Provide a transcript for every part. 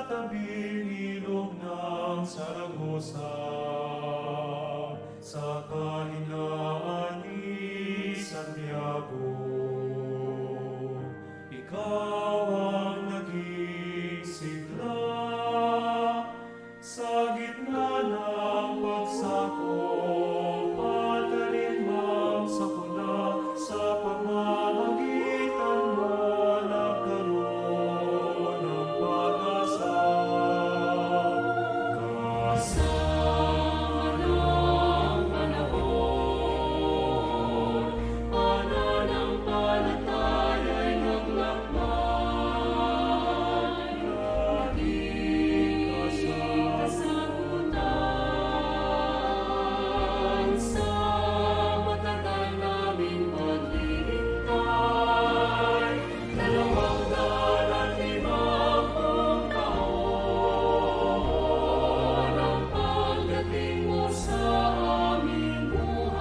tabing ilog ng Saragosa, sa kahinaan ni Santiago, ikaw ang naging sigla sa gitna ng pagsakop at alinmang sakuna. Sa pamamagitan mo nagkaroon ng pag-asa. Kasama ng panahon, pananampalataya'y naglakbay, naging kasagutan sa matagal naming paghihintay. 250 taon ang pagdating mo sa aming buhay.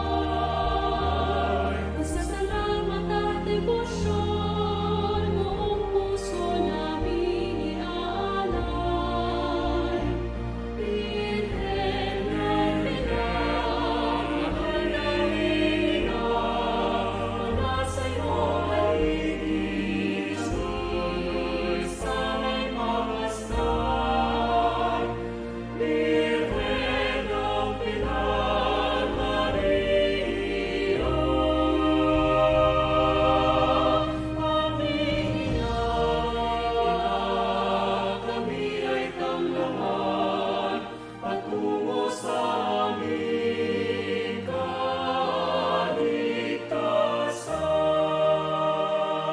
Pasasalamat at debosyon, buong puso namin iaalay. Birhen ng biglang, mahal na ina, mula sa'yo ay iinis, sana'y mapastay. Birhen ng Pilar Maria, aming ina, kami ay tamlahan patungo sa aming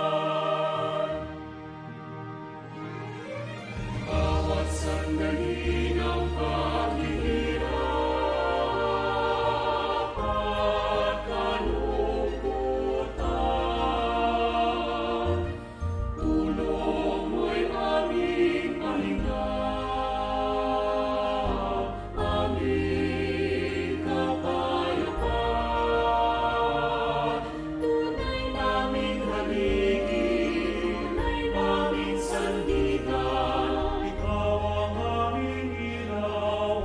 kaligtasan. Bawat sandali ng paghihirap at kalungkutan, tulong mo'y aming pahinga, aming kapayapaan. Tunay naming haligi, tunay naming sandigan, Ikaw ang aming ilaw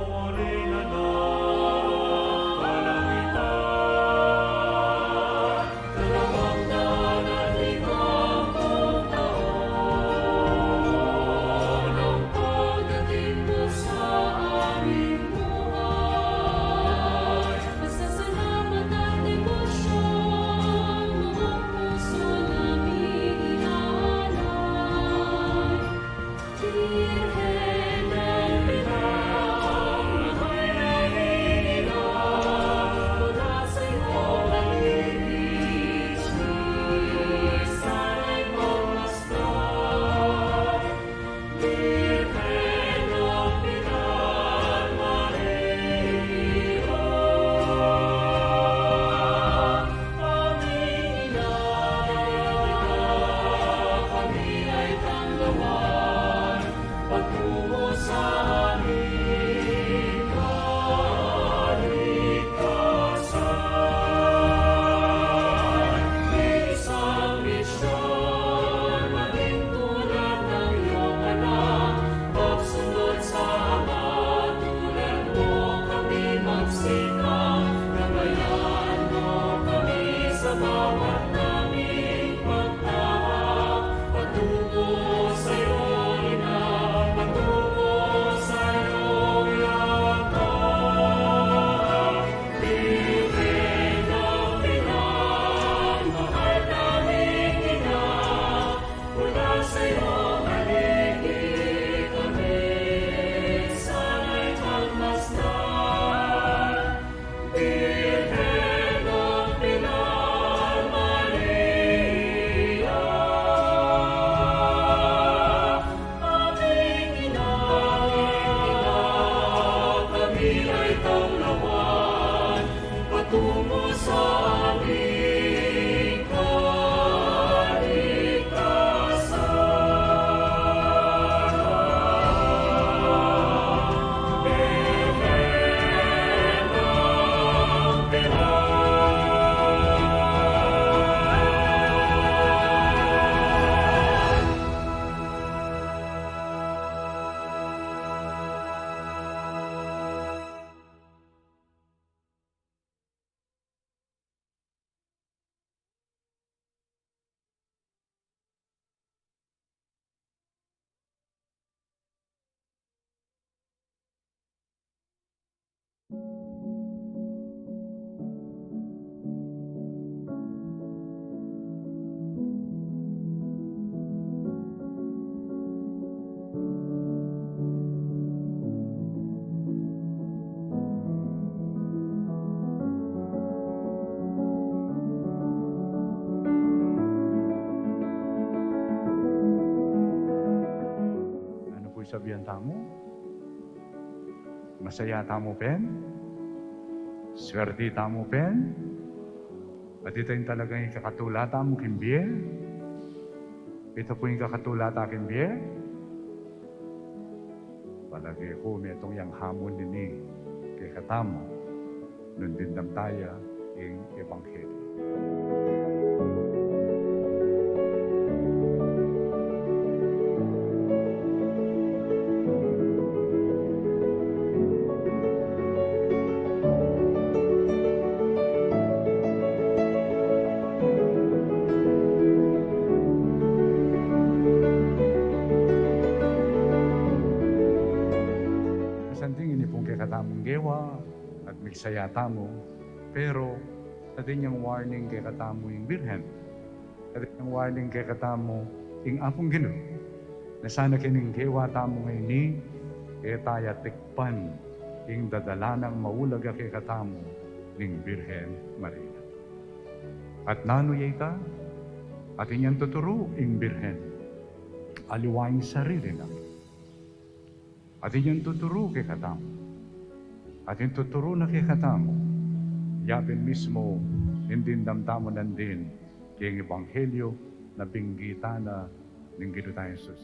sabihan tamo? Masaya tamo pen? Swerte tamo pen? At ito yung talagang ikakatulata mo kimbiye? Ito po yung kakatulata kimbiye? Palagi ko may itong yung hamon nini kay katamo nun din damtaya yung Ebanghelyo. Masanting ini pong kay katamong gewa at migsaya tamo, pero natin yung warning kay katamo yung birhen. Natin yung warning kay katamo yung apong Ginoo. Na sana kining gewa tamo ngayon ni taya tikpan yung dadalanang maulaga kay katamo ning Birhen Maria. At nanuya ita, at inyang tuturo yung Birhen. Aliwaing sarili na. At inyong tuturo kay katamo. At yung tuturo na kay katamo, yapin mismo, hindi damtamo nandin kay Ebanghelyo na binggita na ng Ginoo tayong Jesus.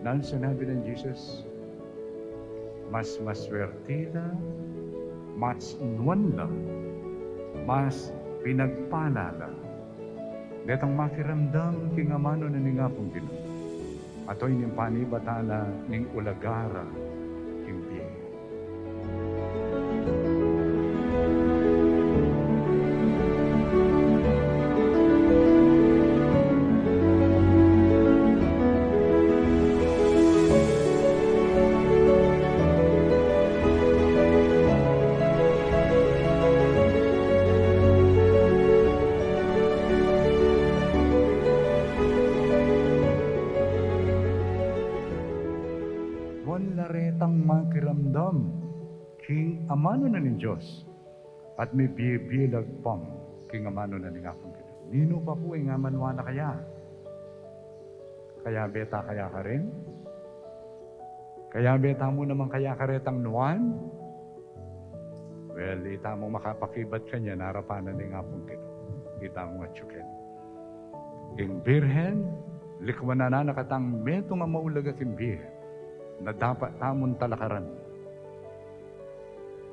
Nang sinabi ng Jesus, mas maswertida, mas nuwanla, mas pinagpalala. Detang makiramdam kingamano na ningapong Ginoo. Ato'y nimpani batala ning ulagara kimbiye. Laretang makiramdam king amano na ni Diyos at may bibilag pang king amano na ni Ngapong Ginoo. Nino pa po yung amanwa na kaya? Kaya beta kaya ka rin? Kaya beta mo naman kaya karetang nuwan? Well, ita mo makapakibat kanya narapanan ni Ngapong Ginoo. Ita mo atsukin. King Birhen, likwa na nakatang meto nga maulaga king Birhen na dapat tamon talakaran.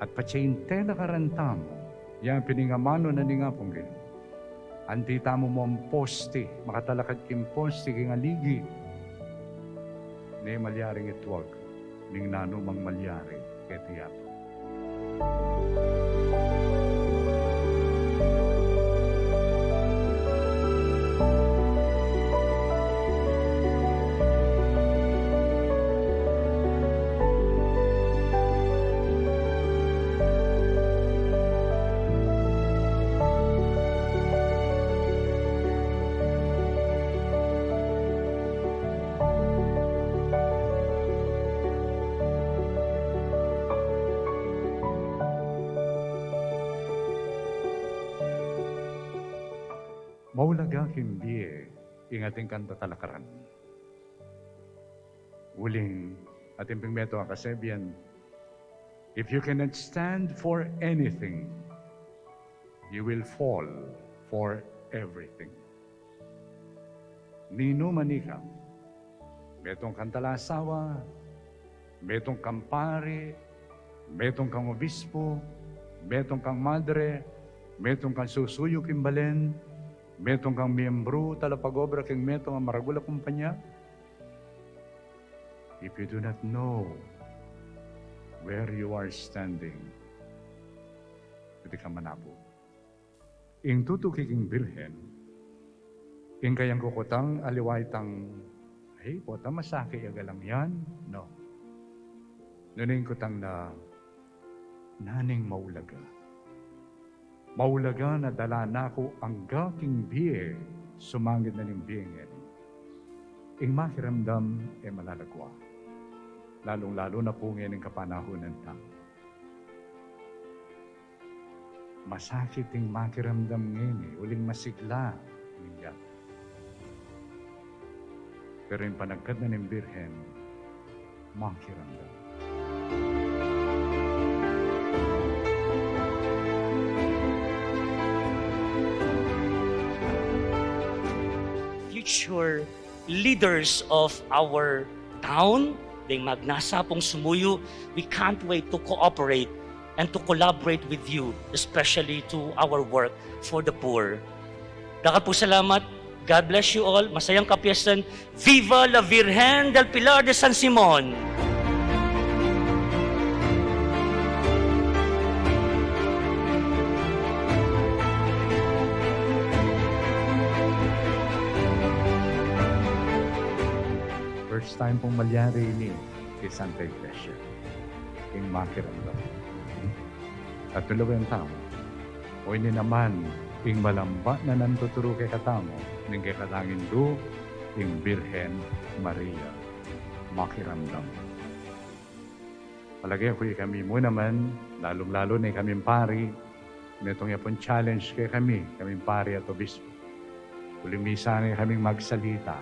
At patsayin telakaran tamo, yan piningamano na ni Ngapong Ginoo. Anti tamo mo ang poste, makatalakad kim poste, king aligi. Ne malyaring itwag, ning nanumang malyari, ketiyap. Maulaga hindi ingating kanta talakaran. Uling ating pingmeto ang kasebian, if you cannot stand for anything, you will fall for everything. Nino manika, metong kantalasawa, metong kampare, metong kang obispo, metong kang madre, metong kang susuyo kimbalen, metong kang miyembro talapagobra keng metong ang maragula kumpanya. If you do not know where you are standing, hindi ka manabo. Ing tutukiking Birhen, ing kayang kukutang aliway tang, ay, pota masaki agalang yan. No. Nuning kutang na naning maulaga. Maulaga na dala nako ang gaking biye, sumangit na ning biyengin. Ing makiramdam e malalagwa. Lalong-lalo na po ngayon ang kapanahonan ta. Masakit ing makiramdam ngayon uling masigla. Minyak. Pero yung panagkad na ng Birhen, makiramdam. Future leaders of our town, ding magnasa pong sumuyo, we can't wait to cooperate and to collaborate with you, especially to our work for the poor. Dakat po salamat. God bless you all. Masayang kapiyasan. Viva la Virgen del Pilar de San Simon! First time pong malyari ini kay Santa Iglesia. Ing makiramdam. At tuloy ang tao. O ini naman, ing malamba na nantuturo kay katamo, ning kay katangin do, ing Birhen Maria. Makiramdam. Palagay ko kami mo naman, lalong-lalo na kaming pari, netong yapon challenge kay kaming pari at obispo. Ulimisa na kaming magsalita,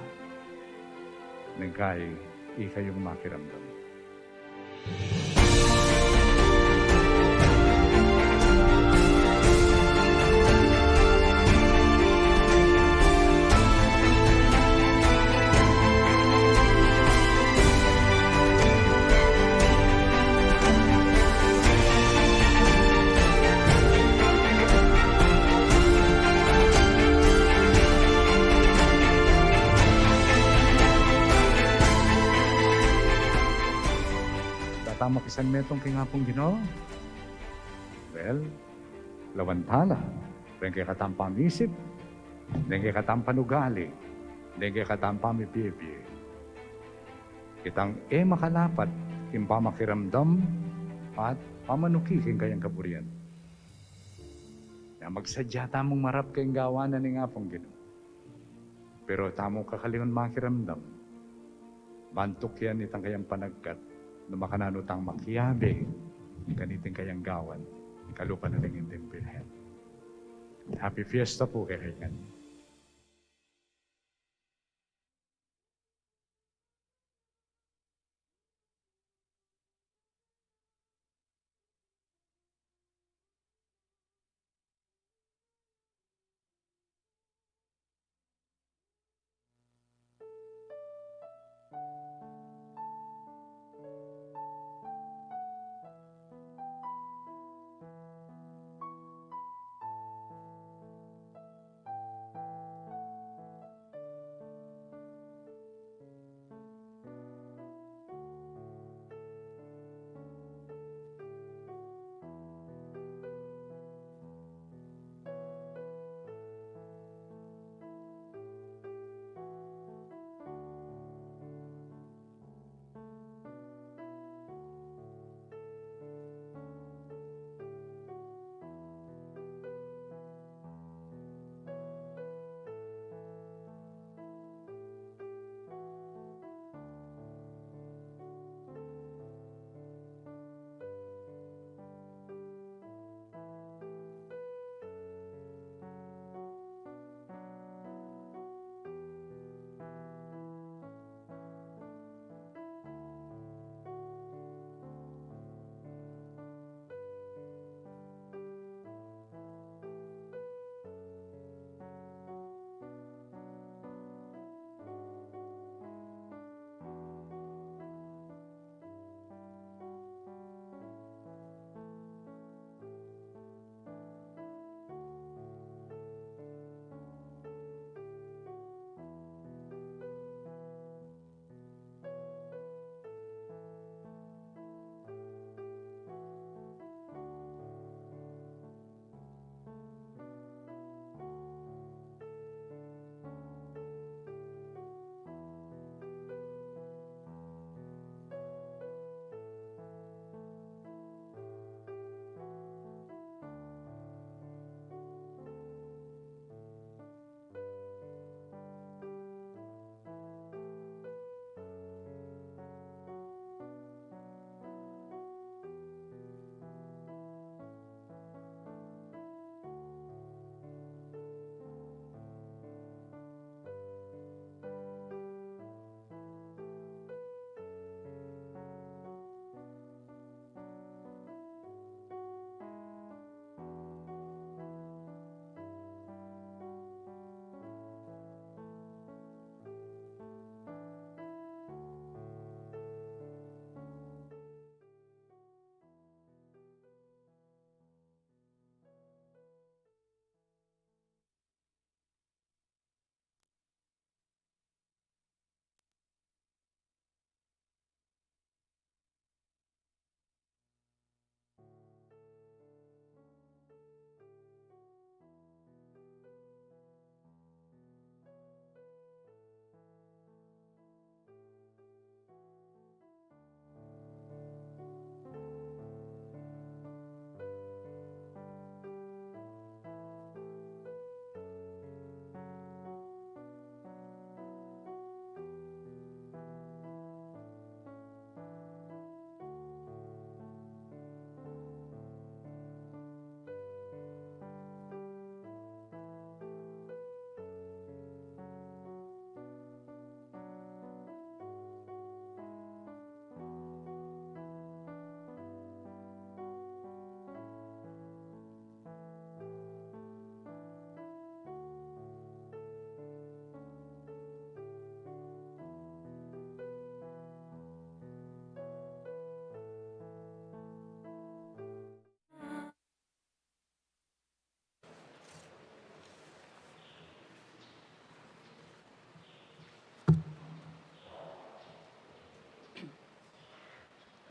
nang kay ikayong makiramdam. Tama kisan metong kingapong Ginoo. Well, lawantala. Ren kay katampang isip. Ren kay katampang ugali. Ren kay katampang mipipi. Kitang makalapat kimpa makiramdam at pamanukikin kayang kapurian. Na magsadya tamong marap kayong gawanan ni ngapong Ginoo. Pero tamong kakalingon makiramdam. Bantok yan itang kayang panagkat na makananutang makiyabe, ganiting kayang gawan, kalupa na rin yung Birhen. Happy Fiesta po kay Kaigan.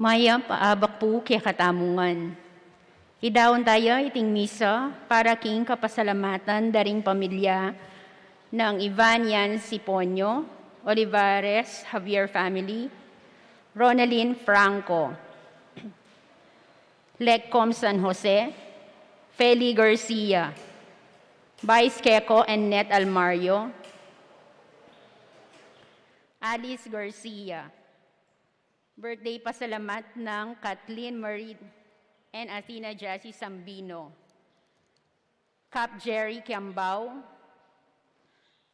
Maya paabak po kaya katamungan. Idaon tayo iting misa para king kapasalamatan daring pamilya ng Ivanian Siponyo, Olivares Javier family, Ronaldin Franco, Lecom San Jose, Feli Garcia, Vice Queco and Net Almario, Alice Garcia. Birthday pasalamat ng Kathleen Marie and Athena Jassy Sambino. Cap Jerry Kiambao.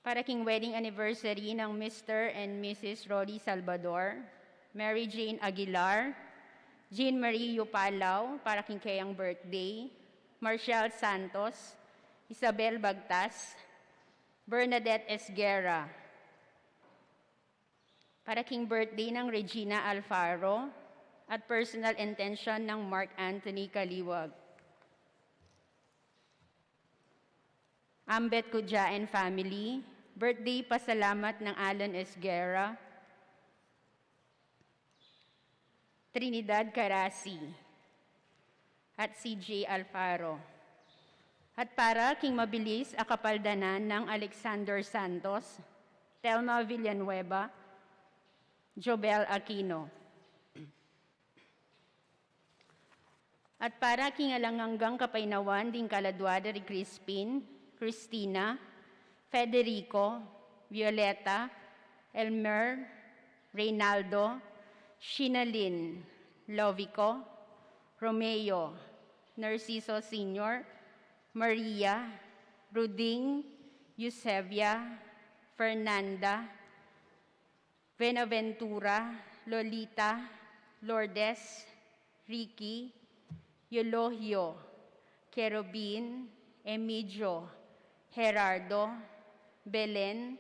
Para king wedding anniversary ng Mr. and Mrs. Rodi Salvador. Mary Jane Aguilar. Jean Marie Yupalaw para king kayang birthday. Marshall Santos. Isabel Bagtas. Bernadette Esguerra. Para king birthday ng Regina Alfaro at personal intention ng Mark Anthony Kaliwag. Ambet Kudja and family, birthday pasalamat ng Alan Esguerra. Trinidad Carasi at CJ Alfaro. At para king mabilis akapaldanan ng Alexander Santos, Telma Villanueva, Jobel Aquino. At para kingalanganggang kapainawan ding kaladwada ri Crispin, Christina, Federico, Violeta, Elmer, Reynaldo, Shinalyn, Lovico, Romeo, Narciso Sr., Maria, Ruding, Eusebia, Fernanda, Benaventura, Lolita, Lourdes, Ricky, Eulogio, Kerubin, Emilio, Gerardo, Belen,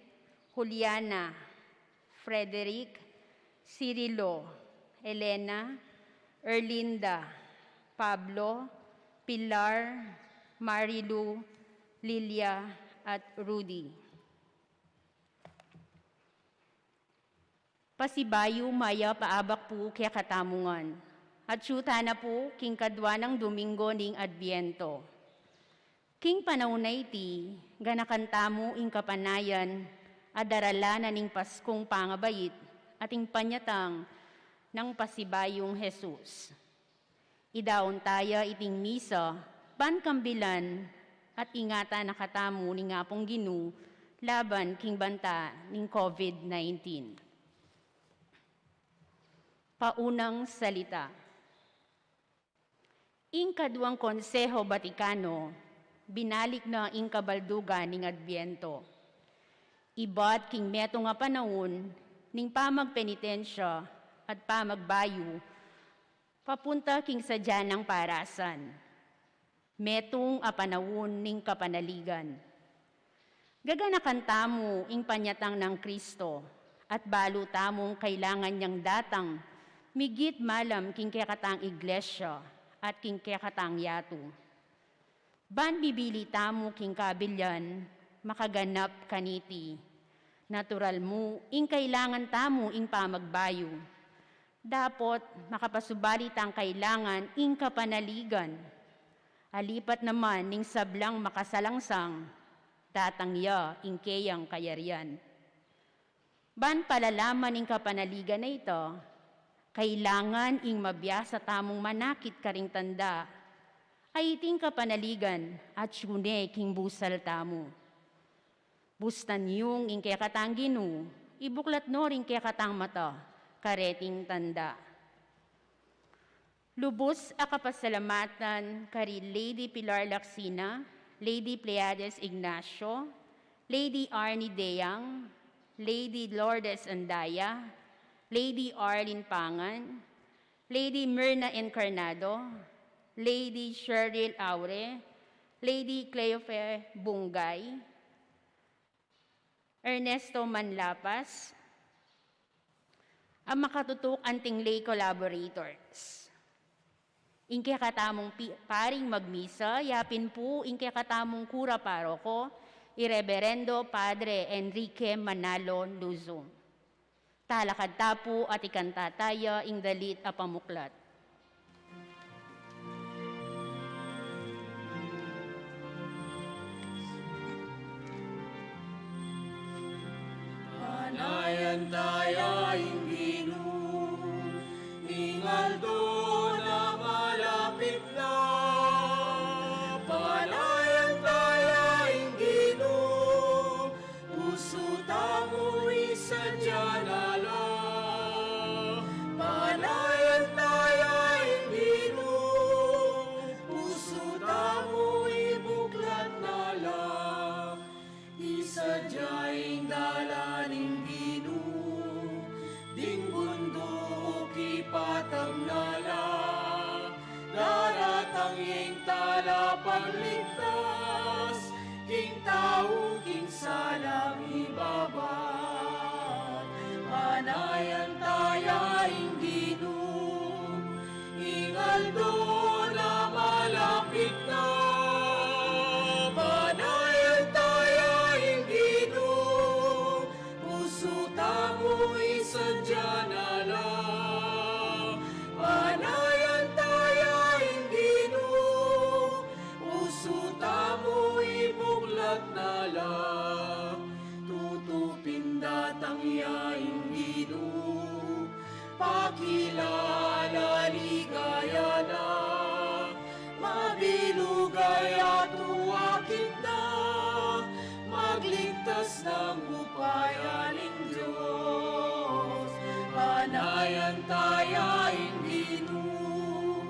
Juliana, Frederick, Cirilo, Elena, Erlinda, Pablo, Pilar, Marilu, Lilia, at Rudy. Pasibayo maya paabak po kaya katamungan. At syuta na po king kadwa ng Domingo ning Adbiento. King panahonay ti, ganakanta mo ing kapanayan, adarala na ning Paskong pangabayit, ating panyatang ng pasibayong Jesus. Idaon taya iting misa, pankambilan, at ingata nakatamu ni nga pong Ginu, laban king banta ning COVID-19. Paunang salita. Ing kaduang Konseho Batikano, binalik na ing kabaldugan ning Adbiento. Ibat king meto nga panahon, ning pamagpenitensya at pamagbayo, papunta king sadya ng parasan. Metong apanahon ning kapanaligan. Gaganakan tamo ing panyatang ng Kristo, at balo tamong kailangan niyang datang, migit malam king kekatang iglesia at king kekatang yatu. Ban bibili tamo king kabilyan, makaganap kaniti. Natural mo, ing kailangan tamo ing pamagbayo. Dapot makapasubalit ang kailangan ing kapanaligan. Alipat naman ning sablang makasalangsang, tatangya ing keyang kayarian. Ban palalaman ing kapanaligan na ito, kailangan ing mabya sa tamong manakit karing tanda, ay iting kapanaligan at syune king busal tamo. Bustan yung ing kaya katang Ginu, ibuklat no ring kaya katang mata, kareting tanda. Lubos akapasalamatan kari Lady Pilar Lacsina, Lady Pleiades Ignacio, Lady Arnie Deyang, Lady Lourdes Andaya, Lady Arlene Pangan, Lady Myrna Encarnado, Lady Cheryl Aure, Lady Cleofe Bungay, Ernesto Manlapas, ang makatutok anting lay collaborators. Ingke katamong paring magmisa, yapin po ingke katamong kura paroko, Ireverendo Padre Enrique Manalo Luzon. Talakad tapo at ikantataya ing dalit a pamuklat. Panayan taya inginu, ingaldo na malapit na. Panayan taya inginu, puso tamo isadya na lang. Panayan taya inginu, puso tamo ibuklat na lang. Isadyaing dalaning Ginoo, ding bundok ipatag na lang. Daratang ing tala pagligtas, king tao king salang ibabat. Panayan taya ing Ginoo, ingaldo na malapit na. Panayan taya ing Ginoo, puso tamo isadya na lang. Panayan taya ing Ginoo, puso tamo ibuklat na lang. Tutupin datang yaing Ginoo, pakilala ligaya na. Mabilugay at uwakit na, magligtas ng bupayaning Diyos. Panayan tayaing Ginoo,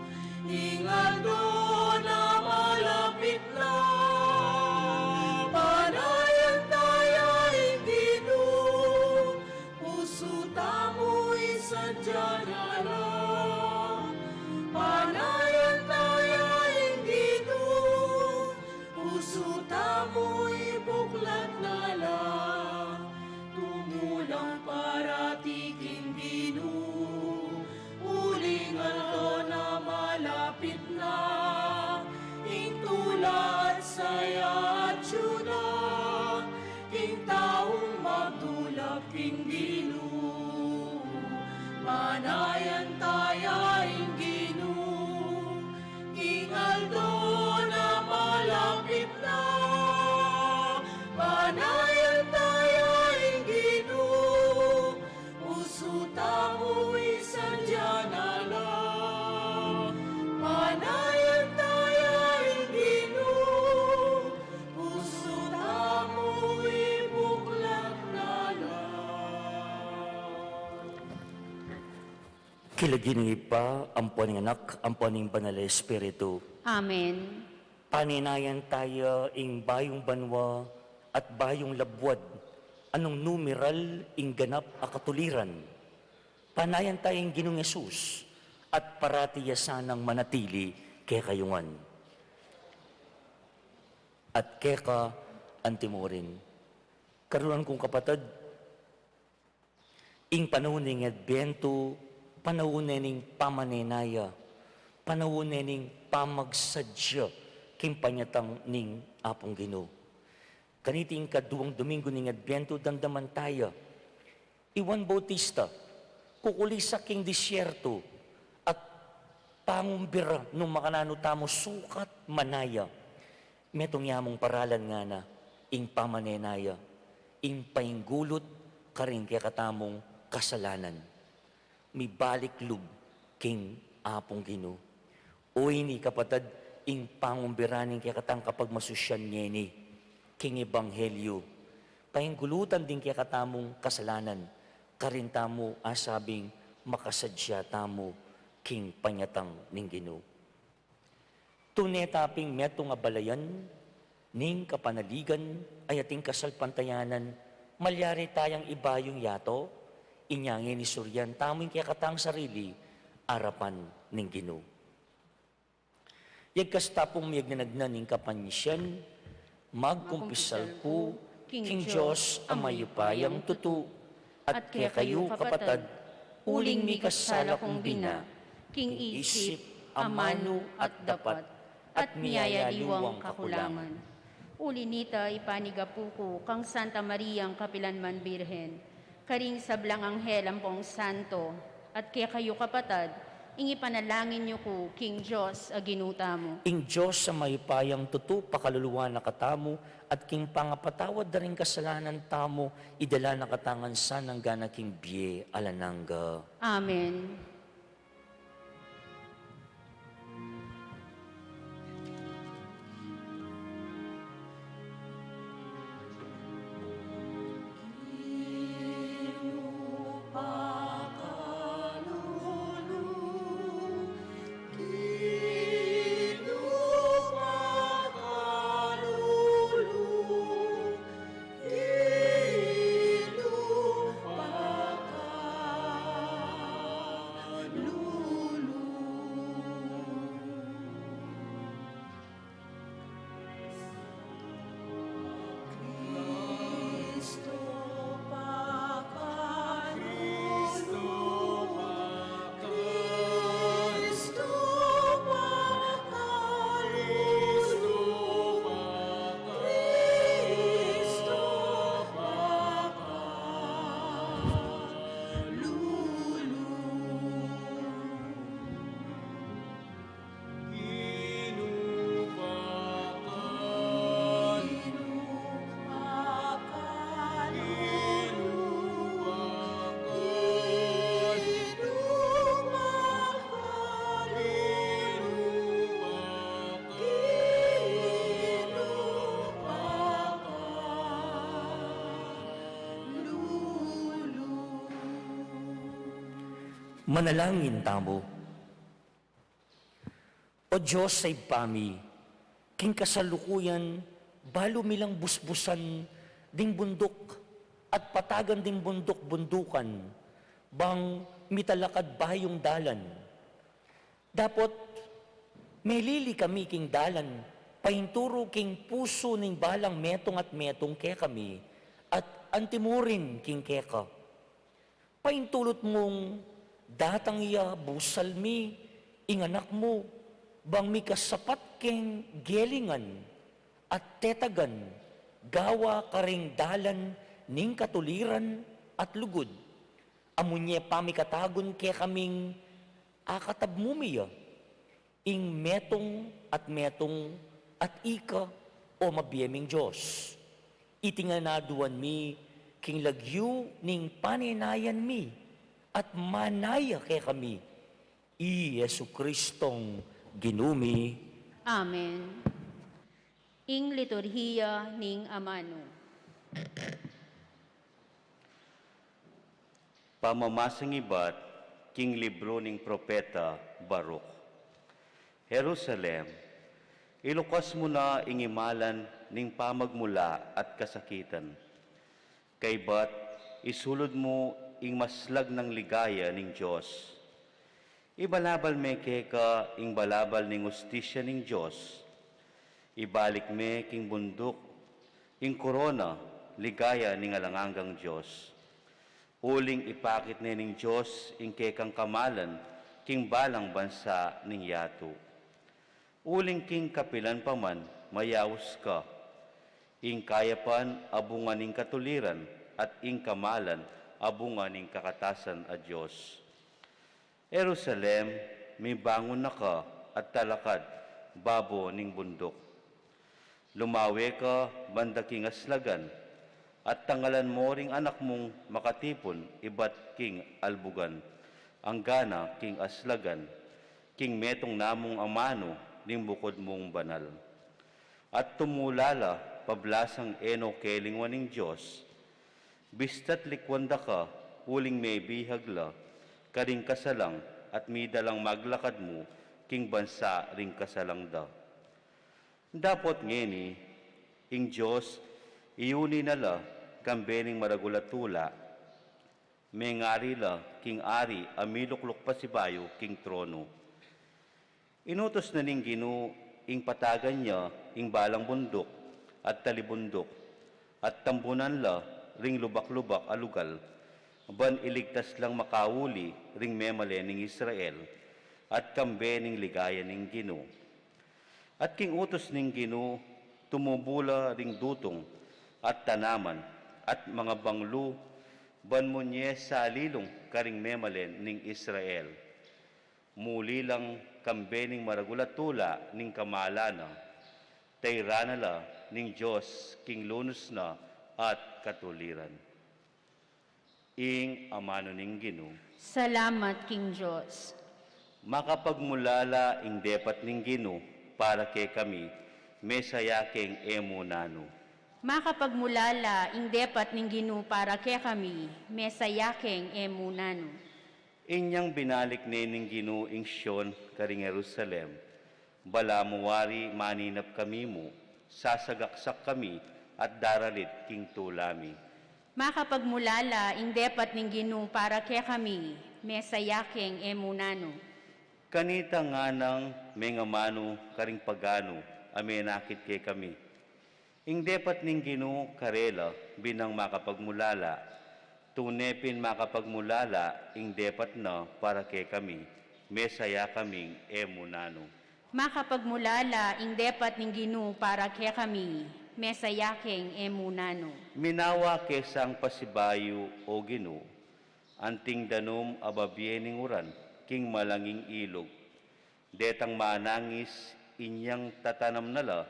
ingaldo na malapit na. Panayan tayaing Ginoo, puso tamo isadya na lang. Panayan tayaing Ginoo, puso tamo ibuklat na lang. Tumulang paratiking Ginoo, ulingan ko na malapit na. Ing tulad saya at syuda, king taong magdulap king Ginoo. Panayan tayaing Ginoo, ingaldo na malapit na. Panayan tayaing Ginoo, puso tamo isadya na lang. Panayan tayaing Ginoo, puso tamo ibuklat na lang. Kilagini pa ang puning anak, ang puning banal na Espiritu. Amen. Paninayan tayo ing bayong banwa at bayong labwad, anong numeral ing ganap a katuliran. Panayan tayong Ginoong Yesus at paratiya sanang manatili kay kayungan. At keka antimorin. Karulan kong kapatid, ing panahon ng Adbento, panahon ng pamaninaya, panahon ng pamagsadya, king panyatang ning apong Ginoo. Kaniting kaduwang Domingo ning Adbento, damdaman tayo. Iwan Bautista, kukulisa king disyerto, at pangumbira nung makanano tamo sukat manaya. Metong yamong paralan nga na, ing pamanenaya, ing painggulot, karing kaya katamong kasalanan. May balik lub king apong Ginoo. Uy ni kapatid, ing pangumbiraning kaya katang kapag masusyan nyeni, king ebanghelyo. Painggulutan din kaya katamong kasalanan, karin tamo asabing makasadya tamo, king panyatang ning Ginoo. Tunetaping metong abalayan, ning kapanaligan, ay ating kasalpantayanan, malyari tayang ibayong yato, inyangin ni suryan, tamo'y kaya katang sarili, arapan ning Ginoo. Yagkastapong miyag na nagnaning kapanyisyan, magkumpisal ko, King Diyos, amayupayang tutu, at kaya kayo kapatad, uling mi kasala kong bina, King isip, amano at dapat, at miyayaliwang kakulangan. Ulinita ipanigapuko kang Santa Mariang Kapilanman Birhen, karing sablang anghel ampong santo, at kaya kayo kapatad, ingi panalangin niyo ko, King Diyos, aginuta mo. Ing Diyos sa maypayang tutu pakaluluwa na katamo, at king pangapatawad na rin kasalanan tamo, idala na katangan sa nanggana king biye alanangga. Amen. Manalangin tamo. O Diyos sa ipami, king kasalukuyan, balo milang busbusan, ding bundok, at patagan ding bundok-bundukan, bang mitalakad bayong dalan. Dapot, may lili kami king dalan, pahinturo king puso ning balang metong at metong ke kami, at antimurin king keka. Pahintulot mong datang iya busalmi, inganak mo, bang mi kasapat keng gelingan, at tetagan, gawa karing dalan, ning katuliran, at lugod. Amunye pamikatagon ke kaming akatabmumiya, ing metong at ika o mabiyeming Diyos. Itinganaduan mi, king lagyu ning paninayan mi, at manaya kay kami, i Yesu Kristong ginumi. Amen. Ing liturhiya ning amano. Pamamasang ibat, king libro ning propeta Baruch. Jerusalem, ilukas mo na ingimalan ning pamagmula at kasakitan. Kaybat, isulod mo ing maslag ng ligaya ning Diyos. Ibalabal me keka ing balabal ning ustisya ning Diyos. Ibalik me king bundok, ing korona, ligaya ning alanganggang Diyos. Uling ipakit ne ning Diyos ing kekang kamalan, king balang bansa ning yato. Uling king kapilan paman, mayaws ka. Ing kayapan, abungan ning katuliran, at ing kamalan, abungan ning kakatasan a Diyos. Jerusalem, may bangon na ka at talakad, babo ning bundok. Lumawe ka, banda king aslagan, at tangalan mo ring anak mong makatipon, ibat king albugan. Ang gana king aslagan, king metong namong amano, ning bukod mong banal. At tumulala, pablasang eno kelingwan ning Diyos, bistat likwanda ka, uling may bihagla, karing kasalang at midalang maglakad mo, king bansa ring kasalang da. Dapot ngeni, ing Diyos, iuni nala, kambening maragulatula, may ngari la, king ari, amilukluk pa si bayo, king trono. Inutos na ning Ginoo, ing patagan niya, ing balang bundok, at talibundok, at tambunan la, ring lubak-lubak alugal, ban iligtas lang makawuli, ring memale ning Israel, at kambe ning ligaya ning Ginoo. At king utos ning Ginoo, tumubula ring dutong, at tanaman, at mga banglo, banmunye sa alilong karing memalen ning Israel. Muli lang kambe ning maragulatula ning kamalana, tayranala ning Diyos king lunos na at katuliran. Ing amano ning Ginoo, Salamat, King Diyos. makapagmulala ing depat ning Ginoo para kay kami, mesaya keng emunano. Makapagmulala, ing depat ning Ginoo para kay kami, mesayakeng emunano. Inyang binalik ning Ginoo ing Sion karing Jerusalem, bala muwari maninap kami mo, sasagaksak kami at daralit king tulami. Makapagmulala, ing depat ning Ginoo para kay kami, mesayakeng emunano. Kanita nga nang may ngamano karing pagano, amenakit kay kami. Ing depat ning Ginoo karela binang makapagmulala, tunepin makapagmulala ing depat na para kay kami, mesaya kaming emunano. Makapagmulala, ing depat ning Ginoo para kay kami, mesayakeng emunano. Minawa kesang pasibayo o Ginoo, anting danom ababyening uran, king malanging ilog. Detang manangis inyang tatanam nala,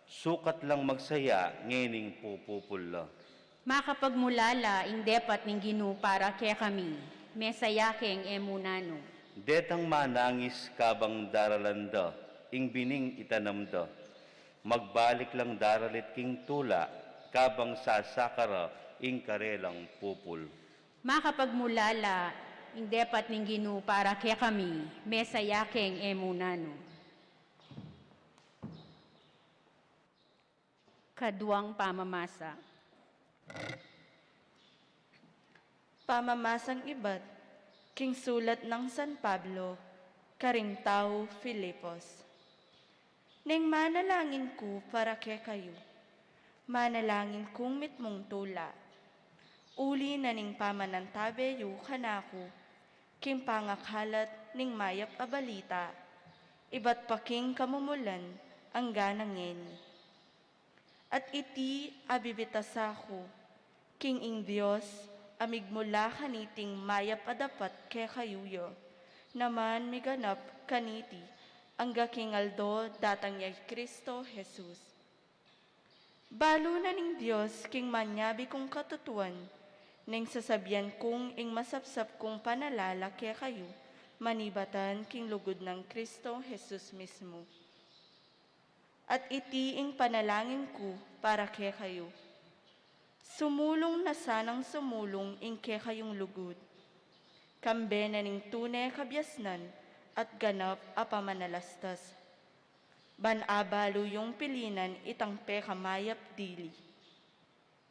sukat lang magsaya ngening pupupula. Makapagmulala, ing depat ning Ginoo para kay kami, mesayakeng emunano. Detang manangis kabang daralanda, ing bining itanamda. Magbalik lang daralit king tula, kabang sasakara ing karelang pupul. Makapagmulala, ing depat ning Ginoo para kay kami, mesayakeng emunano. Kaduang pamamasa. Pamamasang ibat, king sulat ng San Pablo, karing tao Filipos. Neng manalangin ko para kay kayo, manalangin kong mitmong tula. Uli na ning pamanantabe yu kanako, king pangakalat ning mayap abalita, iba't paking kamumulan ang ganangin. At iti abibitasa ko, king ing Diyos, amigmula kaniting mayap adapat kay kayuyo, naman miganap kaniti, ang gakingaldo datang yay Kristo Jesus. Balo na ning Diyos king manyabi kong katutuan, ning sasabihan kong ing masapsap kong panalala kay kayo, manibatan king lugod ng Kristo Jesus mismo. At iti ing panalangin ko para kay kayo. Sumulong na sanang sumulong ing kay kayong lugod. Kambe na ning tunay kabyasnan at ganap a pamanalastas. Banabalo yung pilinan itang pekamayap dili.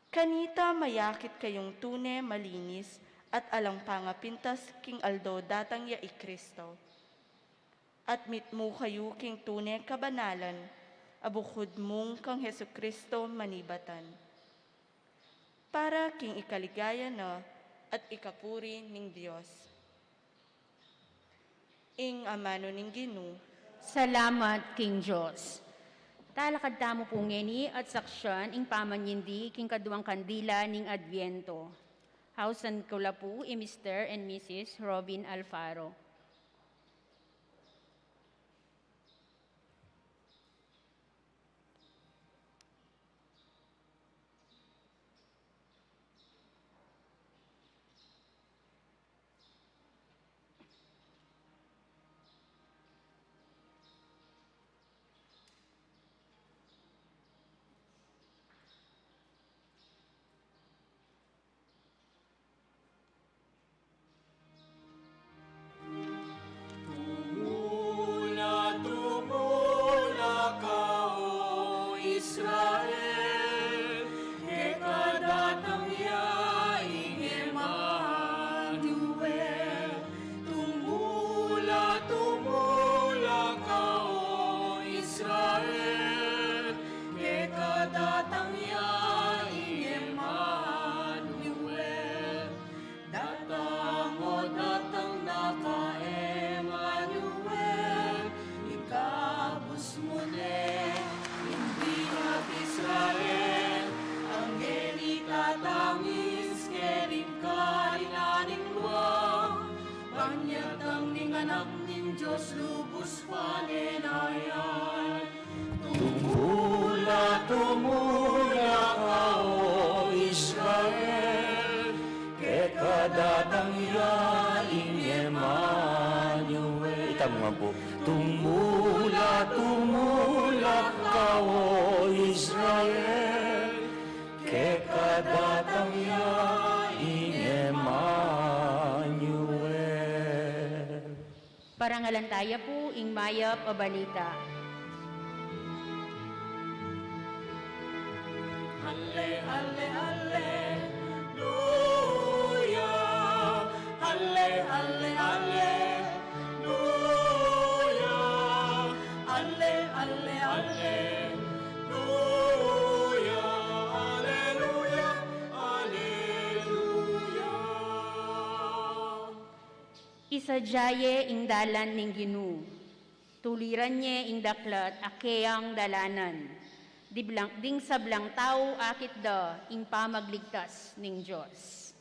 Kanita mayakit kayong tunay malinis at alang pangapintas king aldo datang ya Kristo. At mitmo kayo king tunay kabanalan, abukod mong kang Hesu Kristo manibatan. Para king ikaligaya na at ikapuri ning Diyos. Ing amano ning Ginoo, Salamat, King Diyos. Talakad tamo po ngeni at saksyan ing pamanyindi king kaduang kandila ning Adviento. Hausan ko la po Mr. and Mrs. Robin Alfaro. kadatang yaing Emmanuel. Ita mo nga po. Tumula, tumula ka o Israel, ke kadatang yaing Emmanuel. Parangalantaya po ing maya pabalita. Alle, alle, alleluia. Alle, alle, alleluia. Alle, alle, alleluia. Alleluia, alleluia. Isadyaye ing dalan ning Ginu. Tuliran niya ing daklat akeyang dalanan. Ding sablang tao akit da ing pamagligtas ning Diyos.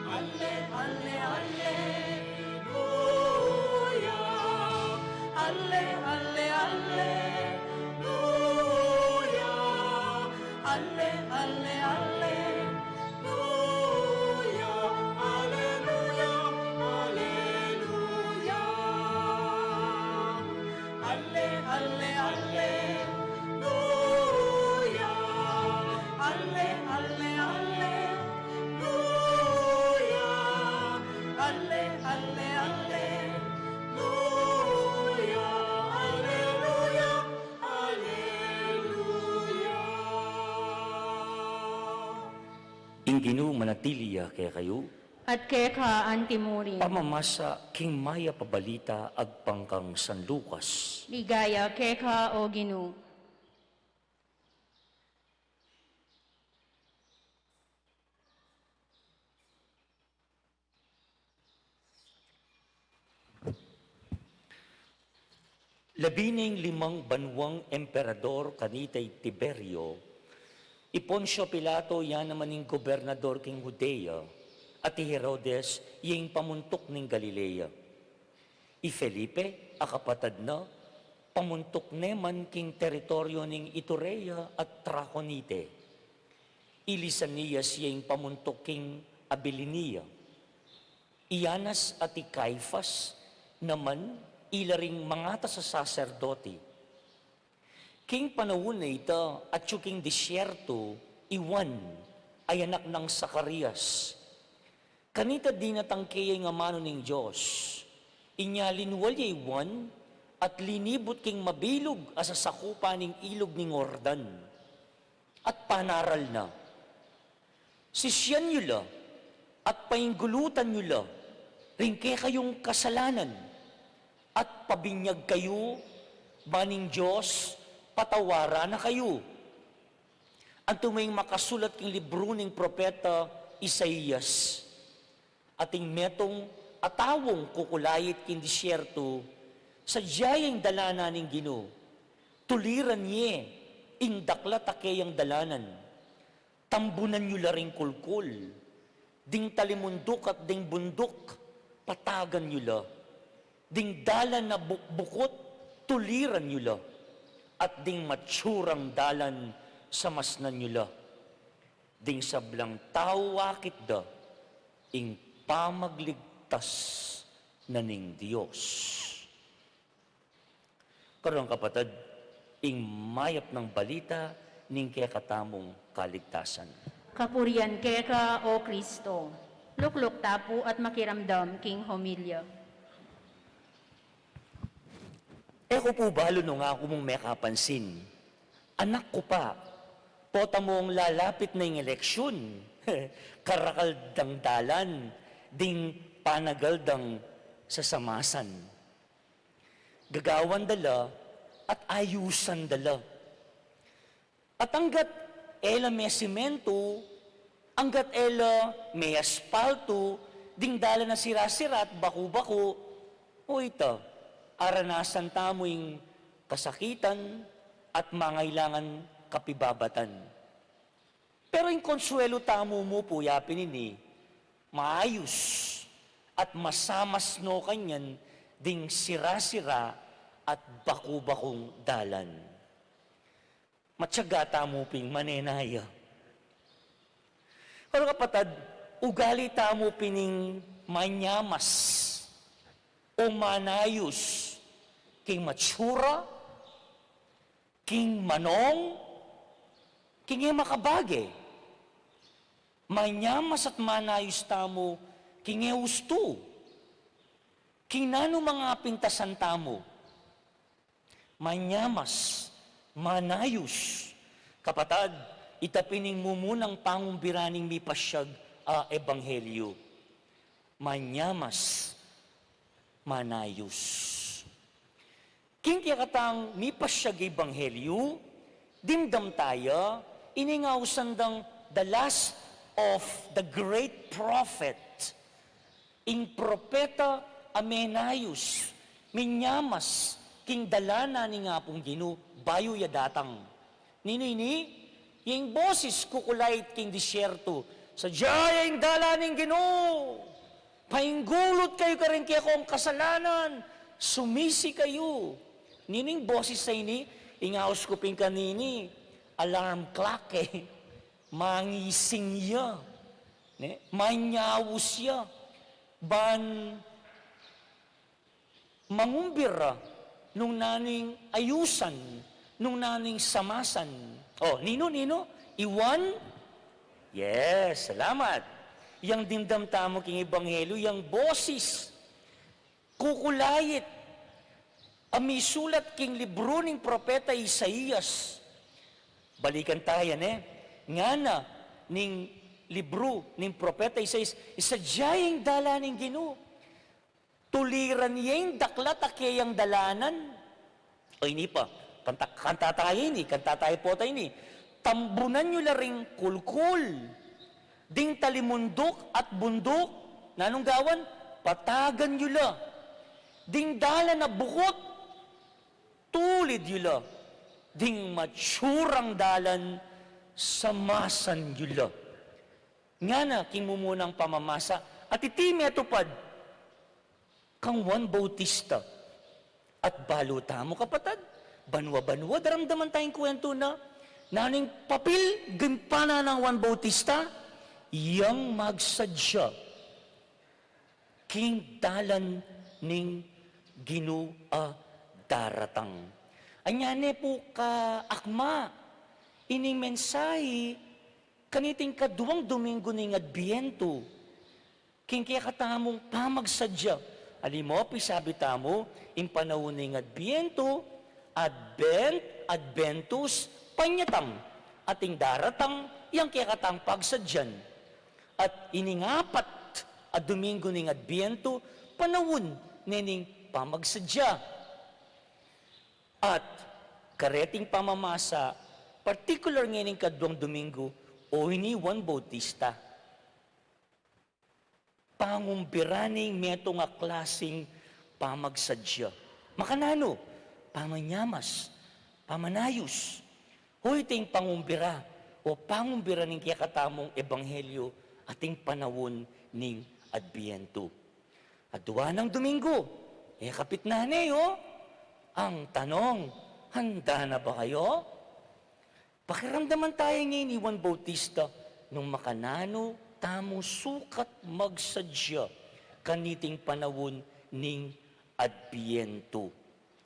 Alle, alle, alleluia. Alle, alle, alleluia. Alle, alle, alleluia. Alleluia, alleluia. Alle, alle, alleluia. Alle, alle, alleluia. Alle, alle, alleluia. Alleluia, alleluia. Inginu manatiliya kaya kayo, At keka antimurin. pamamasa king maya pabalita agpangkang San Lucas. Ligaya keka o Ginu. Labining limang banwang emperador kanitay Tiberio, Iponsyo Pilato yan naman ng gobernador king Judea, at ti Herodes yung pamuntok ning Galilea. I Felipe, akapatad na, pamuntok neman king teritoryo ning Iturea at Traconite. Ilisanias yung pamuntok king Abilinia. Ianas at ti Caifas naman ilaring mangata sa saserdoti. King panahon na ito at yung king disyerto, Iwan, ay anak ng Zacarias. Kanita din natangkiyay nga mano ng Diyos. Inya linwalya Iwan at linibot king mabilog asa sakupa ning ilog ning Ordan. At panaral na. Sisyan nyo la at painggulutan nyo la ringke kayong kasalanan at pabinyag kayo, maning Diyos, patawara na kayo. Ang tumayong makasulat king libro ng propeta Isaías, ating metong atawong kukulayit king disyerto, sa diyayang dalana ning Ginoo, tuliran niye, ing dakla takeyang dalanan, tambunan nyo laring kulkul, ding talimundok at ding bundok, patagan nyo la, ding dalan na bukbukot, tuliran nyo la, at ding matsurang dalan, samasnan nyo la, ding sablang tawakit da, ing pamagligtas na ning Diyos. Karon kapatid, ing mayap ng balita, ning kaya katamong kaligtasan. Kapurian keka o Kristo. Lukluk tapo at makiramdam king homilya. Eko po balo nung ako mong may kapansin. Anak ko pa, pota mong lalapit na yung eleksyon. Karakaldang dalan, ding panagaldang sasamasan. Gagawan dala at ayusan dala. At hanggat ela may simento, hanggat ela may asfalto, ding dala na sira-sira at baku-bako, o ito, aranasan tamo yung kasakitan at mangailangan kapibabatan. Pero yung konsuelo tamo mo po, yapin ini, maayos at masamas no kanyan ding sira-sira at baku-bakong dalan. matyaga tamo ping manenaya. Pero kapatid, ugali tamo pining manyamas o manayos king matsura, king manong, king makabage. Manyamas at manayos tamo king usto. King nano mga pintasan tamo. Manyamas, manayos. Kapatid, itapining mo munang pangumbiraning mipasyag a ebanghelyo. Manyamas, manayos. King kaya katang mipasyag ebanghelyo, dimdam tayo, iningawsandang the last of the great prophet, in propeta amenayos, minyamas, king dalana ni nga pong ginu, bayo ya datang. Nini, yung boses kukulait king disyerto, sa jaya yung dala ning ginu, painggulot kayo ka rin kaya kong kasalanan, sumisi kayo. Nining boses sa ini, ingaos ko ping kanini, alarm clock mangising ya, ne? Manyawos ya, mangumbira, nung naning ayusan, nung naning samasan. Oh, nino, iwan? Yes, salamat. Yang dimdam tamo king ebanghelyo, yang boses, kukulayit, amisulat king libro ning propeta Isaías. Balikan tayo, nga na, ning libro ning propeta Isaías, isadyayang dala ning Ginoo. Tuliran niyang daklat akayang dalanan. O ini pa, kanta tayo po tayo ni. Tambunan nyo laring kulkul. Ding talimundok at bundok, nanong gawan, patagan nyo la. Ding dala na bukot, tulid nyo la. Ding matsurang dalan, samasan yula. Nga na, king mumunang pamamasa, at itimi atupad, kang Juan Bautista, at baluta mo kapatid, banwa-banwa, daramdaman tayong kwento na, naning papil, gimpana ng Juan Bautista, yang magsadya, king dalan ning Ginoo daratang. Anyane po ka akma, ining mensahe, kaniting kaduwang Domingo ning Adbiento, king kaya katamong pamagsadya. Alimo, pisabi tamo, in panahon ning Adbiento, Adventus, panyatam, ating daratang, yang kaya katang pagsadyan. At iningapat at Domingo ning Adbiento, panahon nining pamagsadya. At kareting pamamasa, particular ngayon kadwang Domingo, o ini Juan Bautista. Pangumbiraning meto nga klaseng pamagsadya. Makanano, pamanyamas, pamanayos. Hoy ting pangumbira, o pangumbira ning kaya katamong ebanghelyo ating panawon ning Adbiento. At duwa ng Domingo, kapit na ang tanong, handa na ba kayo? Pakiramdaman tayo ngayon ni Juan Bautista nung makanano tamo sukat magsadya kaniting panawon ning Adbiento.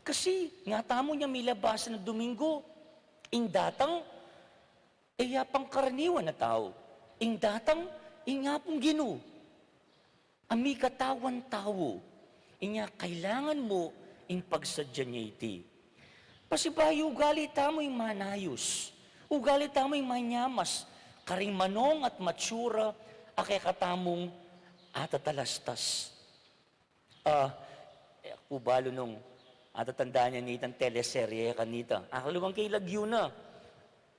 Kasi nga tamo niya milabasan na Domingo, ingdatang pang karaniwan na tao. Ingdatang nga pong Ginoo. Ami katawan tao. Inya kailangan mo ing pagsadya niya iti. Pasibayo ugali tamo yung manayos. Ugali tamo yung manyamas, karing manong at matsura, akay katamong atatalastas. Ubalo nung atatandaan niya nitang teleserye kanita. Akaluwang kay Lagyo na.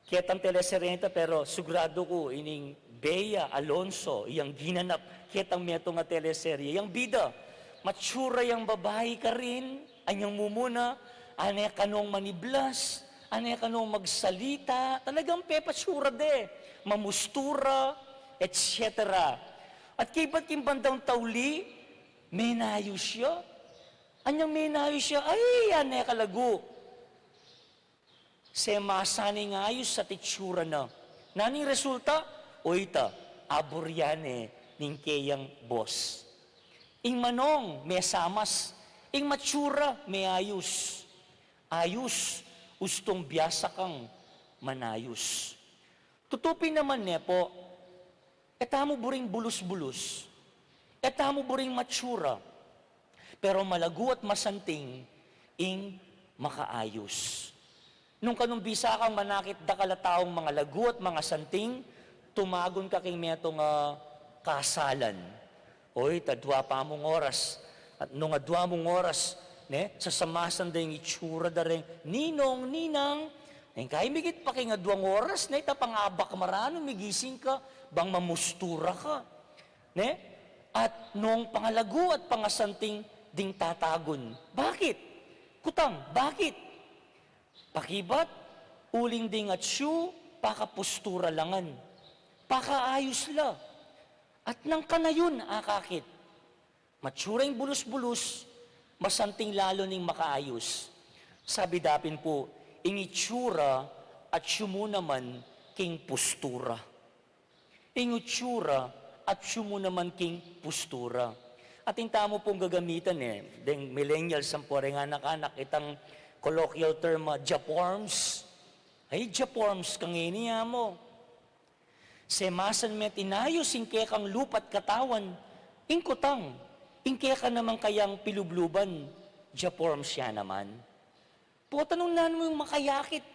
Kaya tang teleserye nita, pero sugrado ko, ining Bea Alonso, iyang ginanap, kaya tang meto nga teleserye, iyang bida, matsura yung babae ka rin, anyang mumuna, anay kanong maniblas, anay kanong magsalita, talagang pepatsura de, mamustura, etc. At kay ba't yung bandang tauli, menayo siya. Anyang menayo siya, ay, anay kalago. Se masani nga ayos sa titsura na. Naning resulta? O ita, aburyane ning kayang boss. Ing manong, may samas. Ing matsura, may ayos. Ayos, ustong biyasa kang manayos. Tutupin naman ne po, etamo buring bulus-bulus. Etamo buring matsura. Pero malago at masanting, ing makaayos. Nung kanumbisa kang manakit da kalataong mga lagu at mga santing, tumagon ka king metong kasalan. Oy, tadwa pa mong oras. At nung adwa mong oras, sasamasan da yung itsura da rin, ninong, ninang, kaya migit pa king adwang oras, tapangabak marano, migising ka, bang mamustura ka. At nung pangalagu at pangasanting, ding tatagon. Bakit? Kutang, bakit? Pakibat, uling ding at siyo, pakapustura langan. Pakaayos la. At nang kanayon, akakit. Matsura yung bulus-bulus, masanting lalo ning makaayos. Sabi dapin po, ingitsura at siyo mo naman king pustura. Ingitsura at siyo mo naman king pustura. At yung tamo pong gagamitan ding millennials ang po rin anak-anak, itang colloquial term, japorms. Ay, japorms, kang iniya mo. Semasan met inayos, ingke kang lupat katawan, ingkutang, ingke ka naman kayang pilubluban, japorms siya naman. Po, tanong nano mo yung makayakit,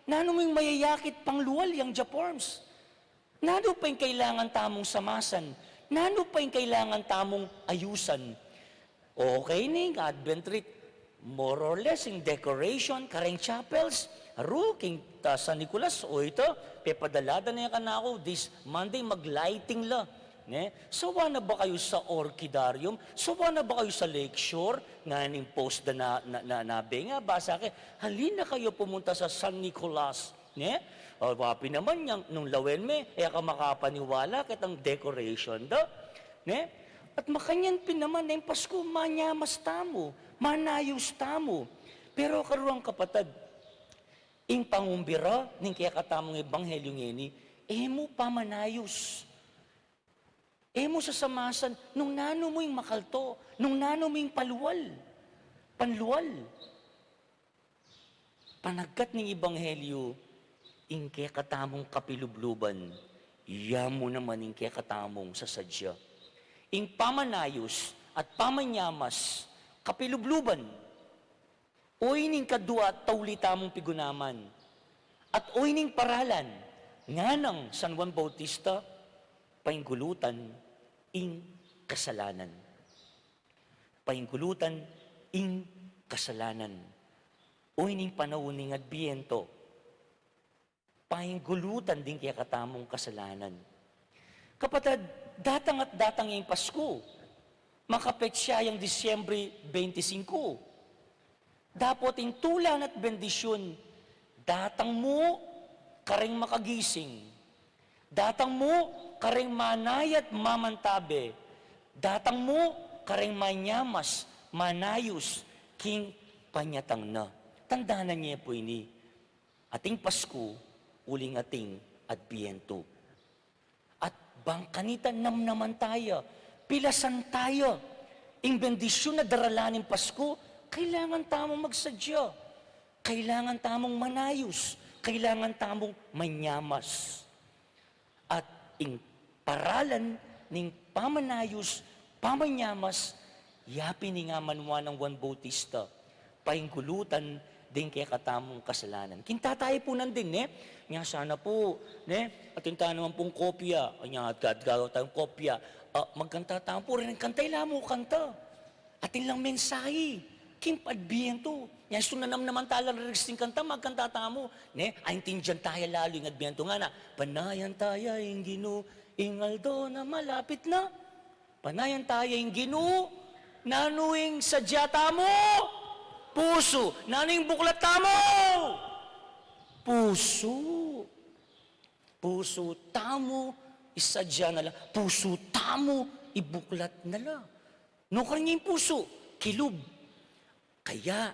nano mo yung mayayakit pangluwal yung japorms. Nano pa yung kailangan tamong samasan, nano pa yung kailangan tamong ayusan. Okay ning Advent rite, more or less in decoration, kareng chapels, aro, king San Nicolas, o ito, pepadalada na yan ka na ako, this Monday maglighting la. Sawa na ba kayo sa Orchidarium? Sawa na ba kayo sa Lakeshore? Nga ning post na nga, basa kayo, halina kayo pumunta sa San Nicolas. O, wapi naman yang, nung lawen me, ka makapaniwala kitang decoration da. At makanyan pin naman na yung Pasko, manyamas tamo, manayos tamo. Pero karuang kapatid, ing pangumbira, ning kaya katamong ebanghelyo ngeni, mo pamanayos. Mo sasamasan, nung nano mo yung makalto, nung nano mo yung panluwal. Panagkat ng ebanghelyo, ing kaya katamong kapilubluban, iya mo naman ing kaya katamong sasadya. Ing pamanayos at pamanyamas, kapilubluban, oy ning kadua taulita mong pigunaman, at oy ning paralan, nga ng San Juan Bautista, painggulutan, ing kasalanan. Painggulutan, ing kasalanan. Oy ning panahon ning Adbiento, painggulutan din kaya katamong kasalanan. Kapatid, datang at datang yung Pasko, makapetsya yung Disyembre 25. Dapat yung tulan at bendisyon, datang mo, kareng makagising. Datang mo, kareng manayat mamantabe. Datang mo, kareng manyamas, manayos, king panyatang na. Tandaanan niya po ini. Ating Pasko, uling ating Adbiento. At bangkanitan naman tayo, pilasan tayo. Ing bendisyon na daralanin Pasko, kailangan tamong magsadya. Kailangan tamong manayos. Kailangan tamong manyamas. At ing paralan ning pamanayos, pamanyamas, yapi ni nga manwa ng Juan Bautista, painggulutan din kaya katamong kasalanan. Kinta tayo po nandin, nga sana po, atinta naman pong kopya, nga gagawa tayong kopya, magkanta tayo po rin, kantay lamo, kanta. Atin lang mensahe, Kim Adbiento. Yan, sunanam naman talang registing kanta, magkanta tayo mo. Aintindihan tayo lalo yung Adbiento nga na, panayan tayo yung Ginoo, ingaldo na malapit na. Panayan tayo yung Ginoo, nanuing sadyata mo. Puso, naning buklat tamo. Puso. Puso tamo, isadya nala. Puso tamo, ibuklat nala. No kanya yung puso, kilub. Kaya,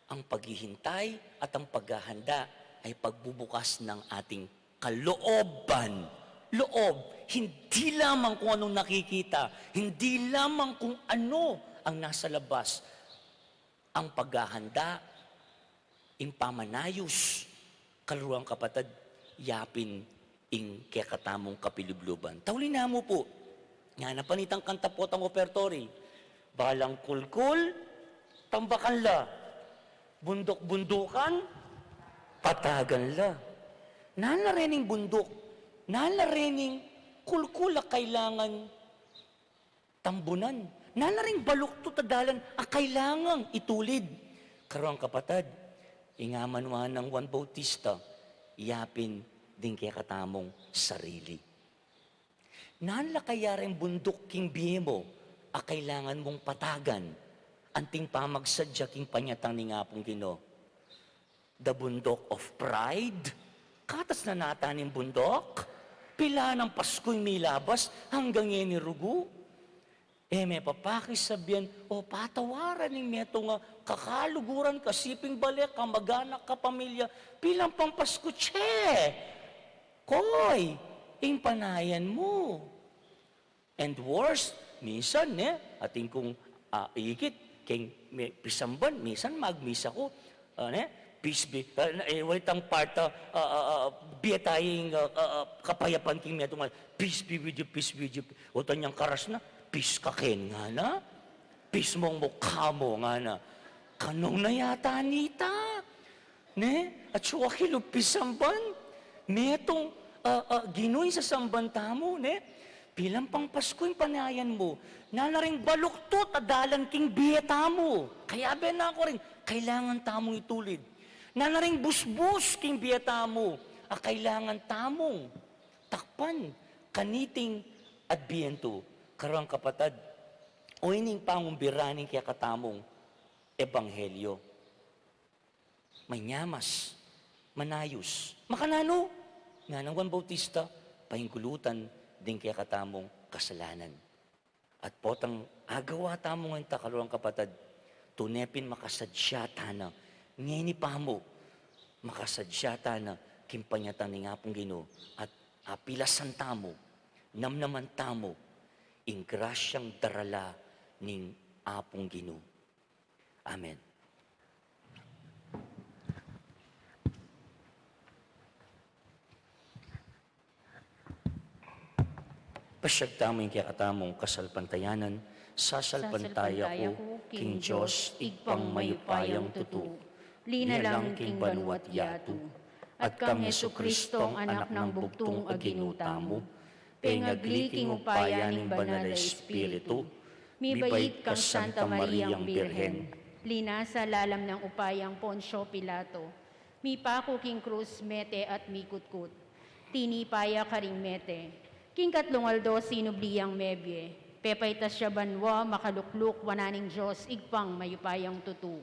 ang paghihintay at ang paghahanda ay pagbubukas ng ating kalooban. Loob, hindi lamang kung anong nakikita, hindi lamang kung ano ang nasa labas. Ang paghahanda, ing pamanayos, kaluruang kapatid, yapin ing kekatamong kapilubluban. Taulina mo po, nga napanitang kanta po tang opertory, balang kulkul, tambakan la, bundok-bundukan, patagan la. Nalarening bundok, nalarening kulkula kailangan tambunan. Nalaring balukto tadalan kailangang itulid. Karoang kapatid, ingaman ng Juan Bautista, iyapin din kaya katamong sarili. Nala kaya rin bundok king biye mo, kailangan mong patagan, anting pamagsadya king panyatang ni ngapong Ginoo. The bundok of pride, katas na nataning bundok, pila ng Pasko'y may labas hanggang yan ni rugo. May papakisabihan, patawaran ng meto nga, kakaluguran, kasiping balik, kamag-anak, kapamilya, pilang pang Pasko, koy, ing panayan mo. And worse, minsan, ating kung ikit, keng pisamban, minsan magmisa ko, peace be, walitang parta, biya tayong kapayapan king meto nga, peace be with you, o tanyang karas na, peace ka ken nga na, peace mong mukha mo nga na, kanong na yata nita, at suwa kilupisamban, metong ginoy sa sambanta mo, pilang pang Pasko yung panayan mo, nanaring baluktot adalan king biyeta mo, kaya ben na ako rin, kailangan tamong itulid, nanaring busbus king biyeta mo, kailangan tamong takpan, kaniting adbiento, karoang kapatid, o ining pangumbiraning kaya katamong ebanghelyo. May nyamas, manayos, makanano, nga ng Juan Bautista, pahingkulutan din kaya katamong kasalanan. At potang agawa tamong ang takaluang kapatid, tunepin makasadyata na, ngeni pa mo, makasadyata na, kimpanyatan ni nga pong Ginoo, at apilasan tamo, namnaman tamo, ing grasyang darala ning apong Ginoo. Amen. Pasyag tamo yung kakatamong kasalpantayanan, sasalpantaya ko, King Diyos, igpang mayupayang tutu, linalang king banuat yatu, at kang Jesucristo ang anak ng bugtong aginutamo, pengagliking upaya ning banal na Espiritu, mibait kang Santa Mariang Birhen, Linasa lalam ng upayang Ponsyo Pilato, mi pako king krus mete at mikutkut, tinipaya karing mete, king katlong aldo sinubliyang mebye, pepaytas siya banwa makalukluk wananing Diyos igpang mayupayang tutu.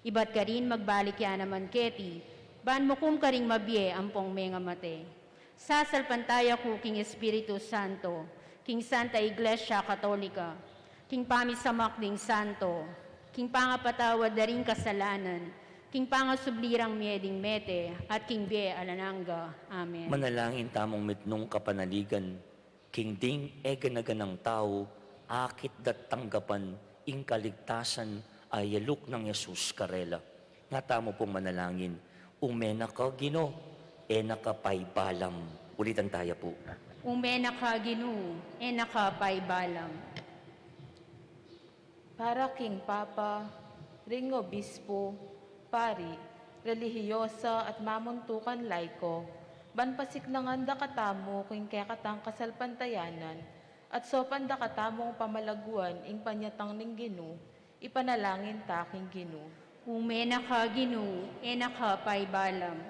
Ibat ka rin magbalik ya naman keti, ban mo kum karing mabye ampong menga mate. Sasalpantaya ko king Espiritu Santo, king Santa Iglesia Katolika, king pamisamak ding Santo, king pangapatawad na rin kasalanan, king pangasublirang mieding mete, at king bie alananga. Amen. Manalangin tamong mitnong kapanaligan, king ding eganaganang tao, akit dat tanggapan, ing kaligtasan ay yaluk ng Jesus karela. Nga tamo pong manalangin, umena ka Ginoo, enaka paybalam. Ulitan tayo po. Umena ka Ginoo, enaka paybalam. Para king Papa, ring obispo, pari, relihiyosa at mamuntukan laiko, banpasik nangan da katamo kung kekatang kasalpantayanan, at sopan da katamong pamalaguan ing panyatang ning Ginoo, ipanalangin taking Ginoo. Umena ka Ginoo, enaka paybalam.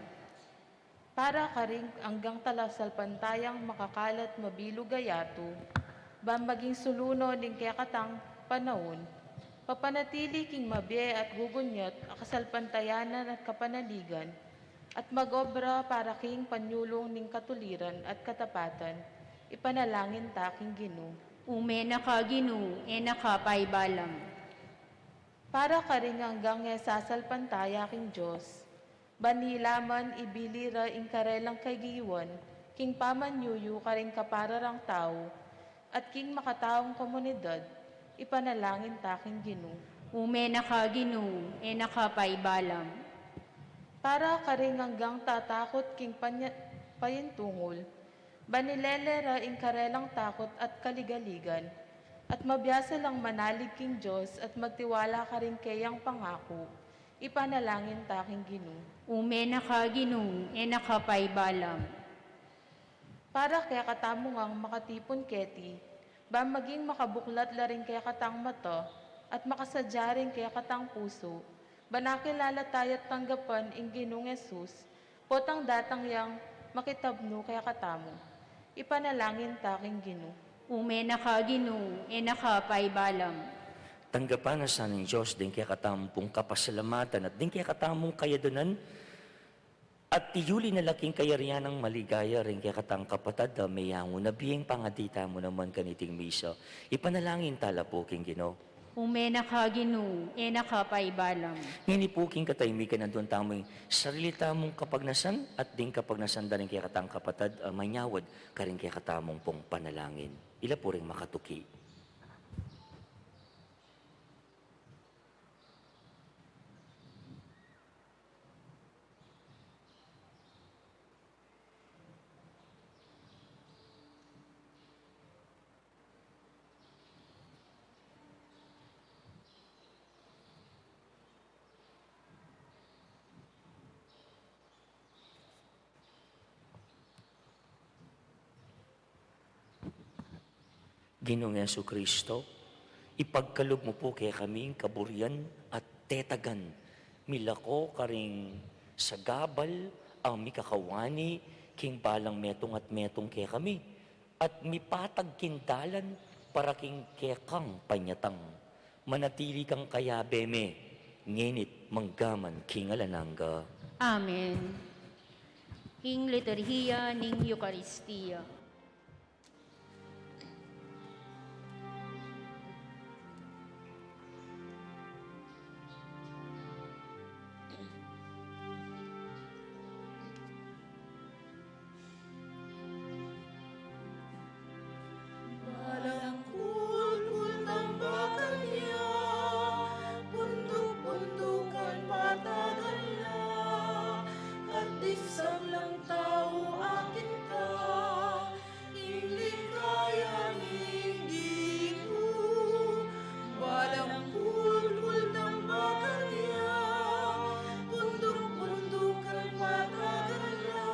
Para ka ring anggang talasalpantayang makakalat mabilog gayato, ba maging suluno ning kekatang panahon, papanatili king mabye at gugunyat akasalpantayanan at kapanaligan, at magobra para king panyulong ning katuliran at katapatan, ipanalangin taking Ginoo. Umena ka Ginoo, enaka paybalam. Para ka rin hanggang sasalpantaya king Diyos, Banilaman ibilira ing karelang kay giwan, king pamanyuyu karing kapararang tao, at king makataong komunidad, ipanalangin taking Ginoo. Umena ka Ginoo, nakapaibalam. Para karing hanggang tatakot king payintungol, banilelera ing karelang takot at kaligaligan, at mabiyasa lang manalig king Diyos at magtiwala ka rin kayang pangako, ipanalangin taking Ginoo. Umena ka Ginoo, nakapaibalam. Para kaya katamo ngang makatipon keti, ba maging makabuklat la rin kaya katang mata, at makasadya rin kaya katang puso, ba nakilala tayo't tanggapan ing Ginoong Yesus, potang datang yang makitabno kaya katamo. Ipanalangin taking Ginoo. Umena ka Ginoo, nakapaibalam. Tanggapan na sa ng Diyos, din kaya katampong kapasalamatan at din kaya katamong kayadunan at tiyuli na laking kayarian ng maligaya rin kaya katang kapatad na mayango na biyeng pangadita mo naman kaniting misa. Ipanalangin tala po king Ginoo. Umena ka Ginoo, nakapaibalam. Ngini po king kataymikan nandun tamoy sarili tamong kapagnasan at din kapagnasan da rin kaya katang kapatad manyawad karing kaya katamong pong panalangin. Ila po rin makatuki. Ginoong Jesucristo, ipagkalog mo po kaya kaming kaburian at tetagan. Milako karing sa gabal ang mikakawani, king balang metong at metong kaya kami. At mipatag kindalan para king kaya kang panyatang. Manatili kang kaya beme, nginit manggaman king alananga. Amen. King liturhiya ning Eucharistia. Walang kulkul tambakan niya, bundok-bundukan patagan na, at isang lang tao akin ka, inglikaya Ginoo. Walang kulkul tambakan niya, bundok-bundukan patagan na,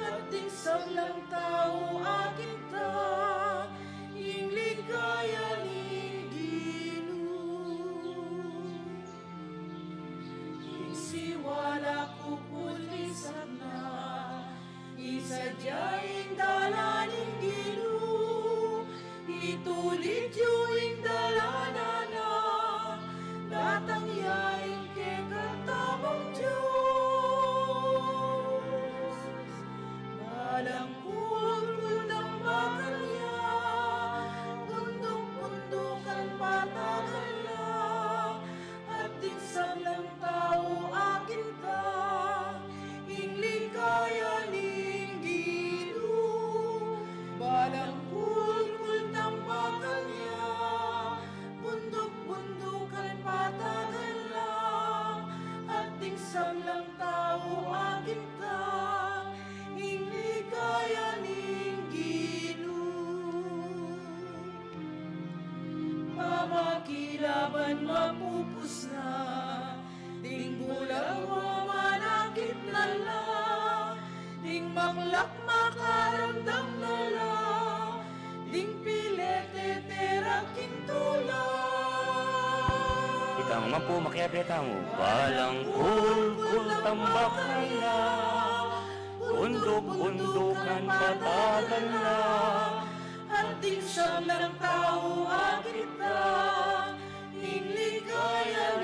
at isang lang tao akin ka, inglikaya Ginoo. Isiwala ko pulisan na, isadyaing dalaning Ginoo, itulit yung dalanan na, datangyaing kay katamang Diyos. Walang kulkul tambakan niya, bundok-bundukan patagan na, at isang lang tao akin ka, inglikaya Ginoo. Walang kulkul tambakan niya, bundok-bundukan patagan na, at isang lang tao akin ka, inglikaya Ginoo. Pamakilaban mapupus na, ding bulang manakit na lang, ding maklak makaramdam na lang, ding pilete teraking tulang. Ikaw nga po makiabreta mo. Walang kulkul tambakan na, bundok-bundukan patagan na, at isang lang tao akin ka, inglikaya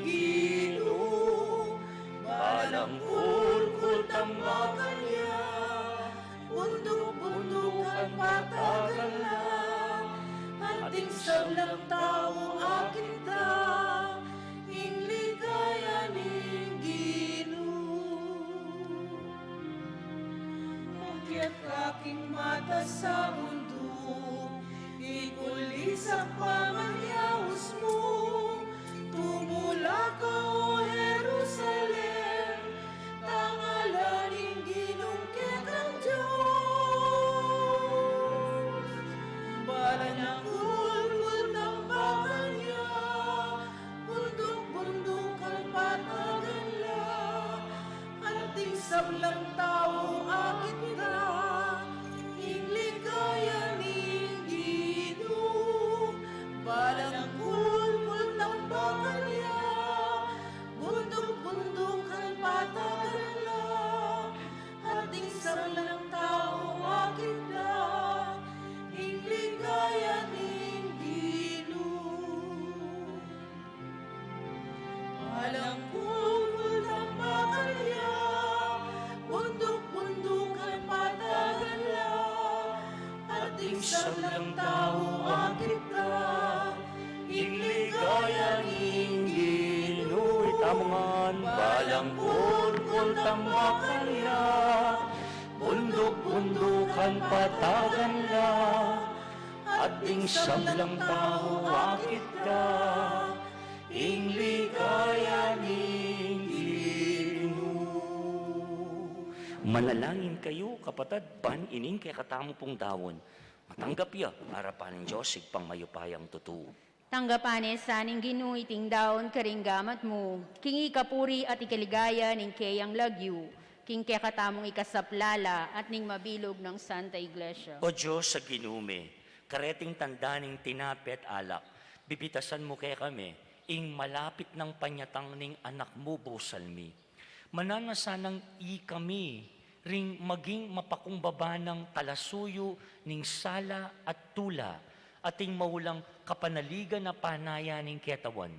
Ginoo. Walang kulkul tambakan niya, bundok-bundukan patagan lang, at isang lang tao akin ka, inglikaya Ginoo. sa mundo. Ikulisak pamanyahos mo, tumula ka o Jerusalem, tangalaning ginungkit ang Diyos. Balan ang kulkul ng bakal niya, bundok-bundok ang patagan lang, anting sablang tao akit na, ingligaya ning Ginoo. Balang ang kulkul ng bakal niya, bundok-bundok ang patagan lang, anting sablang tao akit na, ingligaya ning Ginoo. Walang kulkul ng bakal niya, bundok-bundok ang patagan lang, ating sablang tao akit na, ingligaya ning Ginoo. Itamongan, balang kulkul tambakan niya, bundok-bundukan patagan na, ating sablang tao akit ka, ingligaya ning Ginoo. Manalangin kayo, kapatid, ban ining kay katamo pong dawon. Matanggap ya, harapan ng Diyos, igpang mayupayang totoo. Tanggapanes saning Ginoo iting daon karinggamat mo, king ikapuri at ikaligaya ning kayang lagyu, king kekatamong ikasaplala at ning mabilog ng Santa Iglesia. O Diyos sa ginume, kareting tandaning tinapet alak, bibitasan mo kay kami, ing malapit ng panyatang ning anak mo busalmi. Mananasanang i kami, ring maging mapakumbaba ng talasuyo ning sala at tula, ating maulang kapanaligan na panaya ning ketawan.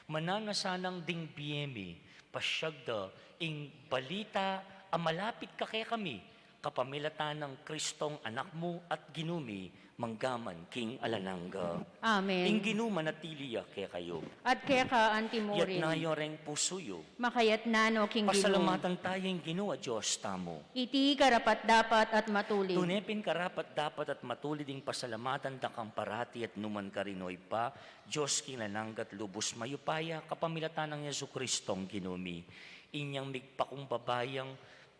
Mananasanang ding biyemi, pasyagda, ing balita, malapit ka kay kami, kapamilatan ng Kristong anak mo at ginumi, manggaman king alanangga. Amen. Ing ginuman at tiliya kay kayo. At kaya ka Yat antimorin, na yoreng pusuyo. makayat nano king Ginoo. Pasalamatan tayong Ginoo Diyos tamo. Iti karapat dapat at matulid. Tunepin karapat dapat at matulid ing pasalamatan dakang parati at numan karinoy pa, Diyos kinananggat lubos mayupaya, kapamilatan ng Yesu Kristong ginumi. Inyang migpakumbabayang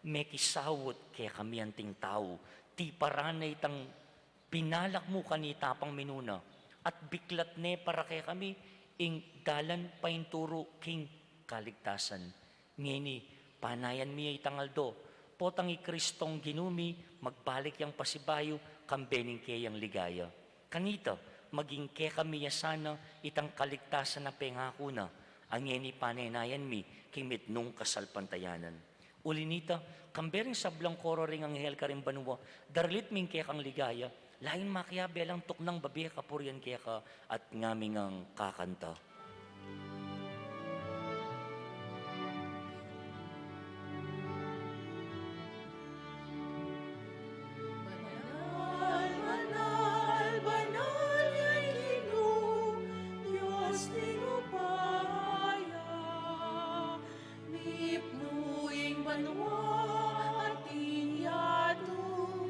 mekisawot kaya kami anting tao, ti paranay tang pinalak mo kanita pang minuna, at biklat ne para kay kami, ing dalan painturo king kaligtasan. Ngini, panayan mi ay tangaldo, potang i Kristong ginumi, magbalik yang pasibayo, kambening kayang ligaya. Kanita, maging kay kami sana, itang kaligtasan na pengako na, ang ngini panaynayan mi, kimit nung kasalpantayanan. Ulinita, kambering sablang koro ring ang hel karing banwa, darlit ming kaya kang ligaya, lain makya belang tuknang babi kapuryan kaya ka at ngaming ang kakanta. Banal, banal, banal ya'y Ginoo, Diyos tinupaya. Mipnuing banwa ating yato,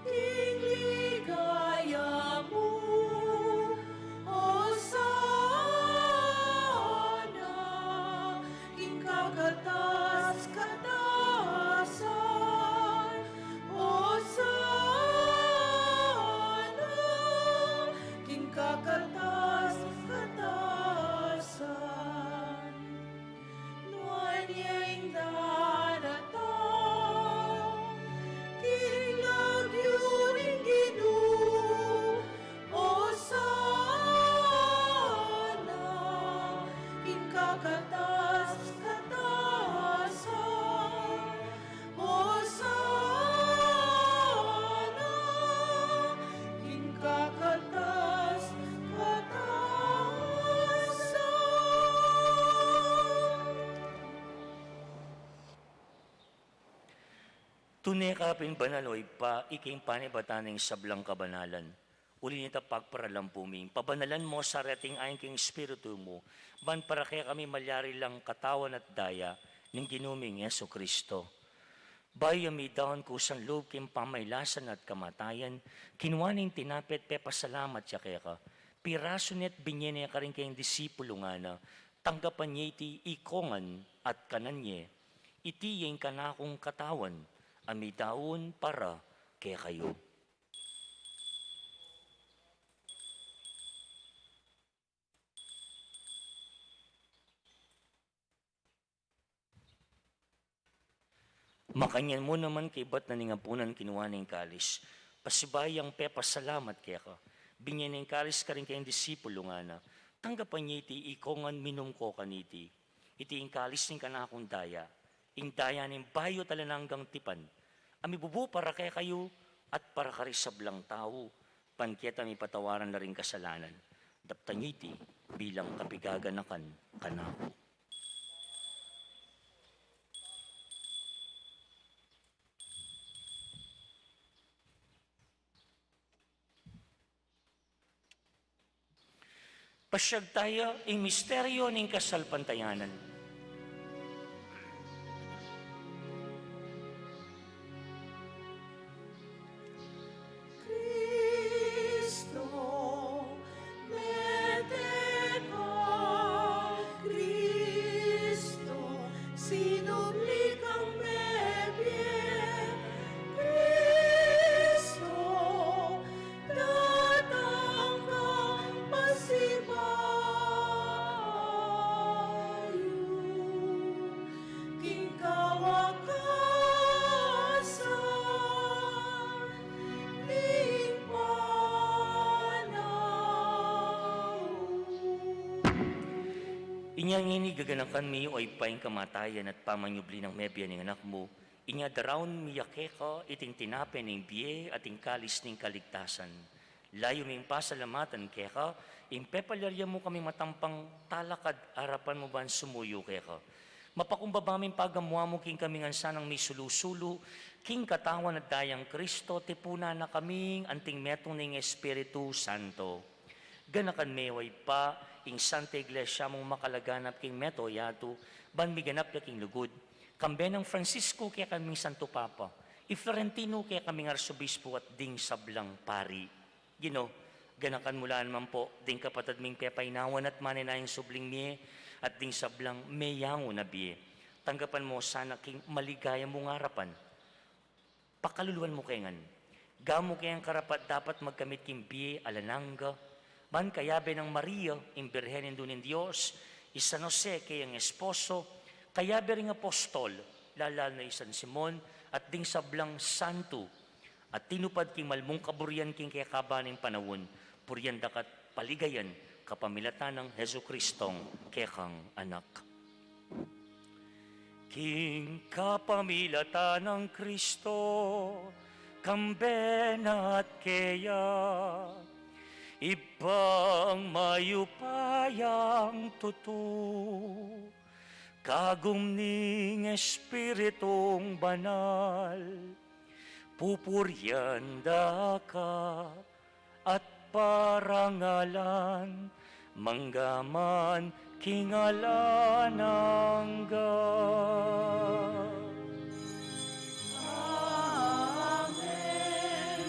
king ligaya mo. Hosana, king kagatas-katasan. Hosana, king kagatas-katasan. Nuan niya'y daratang, king lagyuning Ginoo. Hosana, king kagatas-katasan. Hosana, king kagatas-katasan. Tunay kapin banaloy pa, iking panibataning sablang kabanalan. Uli nita pagparalampumin, pabanalan mo sa reting ayon king espiritu mo, ban para kaya kami malyari lang katawan at daya, ng ginuming Yeso Kristo. Bayami daon kusang loob kim pamaylasan at kamatayan, kinuwaning tinapit pasalamat siya kaya ka. Piraso net binyene ka rin kayong disipulo nga na, tanggapan niya iti ikongan at kananye, iti yung kanakong katawan, amidaon para kaya kayo. Makanyan mo naman kay ba't na ningapunan kinuha ng kalis. Pasibayang pasalamat kaya ka. Binyan ng kalis ka rin kayong disipulo nga na. Tanggapan niya iti ikongan minum ko kaniti. Iti yung kalis ng kanakong daya. Ing daya ng bayo talananggang tipan. Ami bubu para kaya kayo at para karisablang tao. Pankyat ami patawaran na rin kasalanan. Daptan niya iti bilang kapigaganakan kanako. Pasyag tayo ang misteryo ng kasalpantayanan. Cristo, meteca, Cristo, sinubli kang mebye, Cristo, datang ka pasibayo, king kawakasan, ning panahon. Inyang ini gaganakan mi o ipaing kamatayan at pamanyubli ng mebya ng anak mo. Inya daraon miyakeka iting tinape ng biye at ing kalis ng kaligtasan. Layo ming pasalamatan keka, impepalyarya mo kami matampang talakad arapan mo ban sumuyo keka. Mapakumbaba min pagamuha mo king kaming ansanang may sulusulo, king katawan at dayang Kristo, tipuna na kaming anting metong ng Espiritu Santo. Ganakan meway pa, ing Santa Iglesia mong makalaganap king meto yato, ban miganap na king lugod. Kambe ng Francisco kaya kaming Santo Papa, i-Florentino kaya kaming Arsobispo at ding sablang pari. Gino, ganakan mula naman po, ding kapatid ming pepainawan at maninayang subling miye, at ding sablang meyango na biye. Tanggapan mo sana king maligaya mong harapan. Pakaluluan mo kayangan. Gamo kayang karapat dapat magkamit king biye alananga, man kayabe ng Maria, imbirhenin doon ng Diyos, isa Jose kayang esposo, kayabe ring apostol, lalal na isan Simon, at ding sablang santo, at tinupad king malmong kaburian king kaya kabaning panawon, puryan dakat paligayan, kapamilatan ng Heso Kristong kekang anak. King kapamilatan ng Kristo, kambena at keya, ibang mayupayang tutu, kagum ning Espiritong banal, pupuryanda ka at parangalan, manggaman kingalanangga. Amen,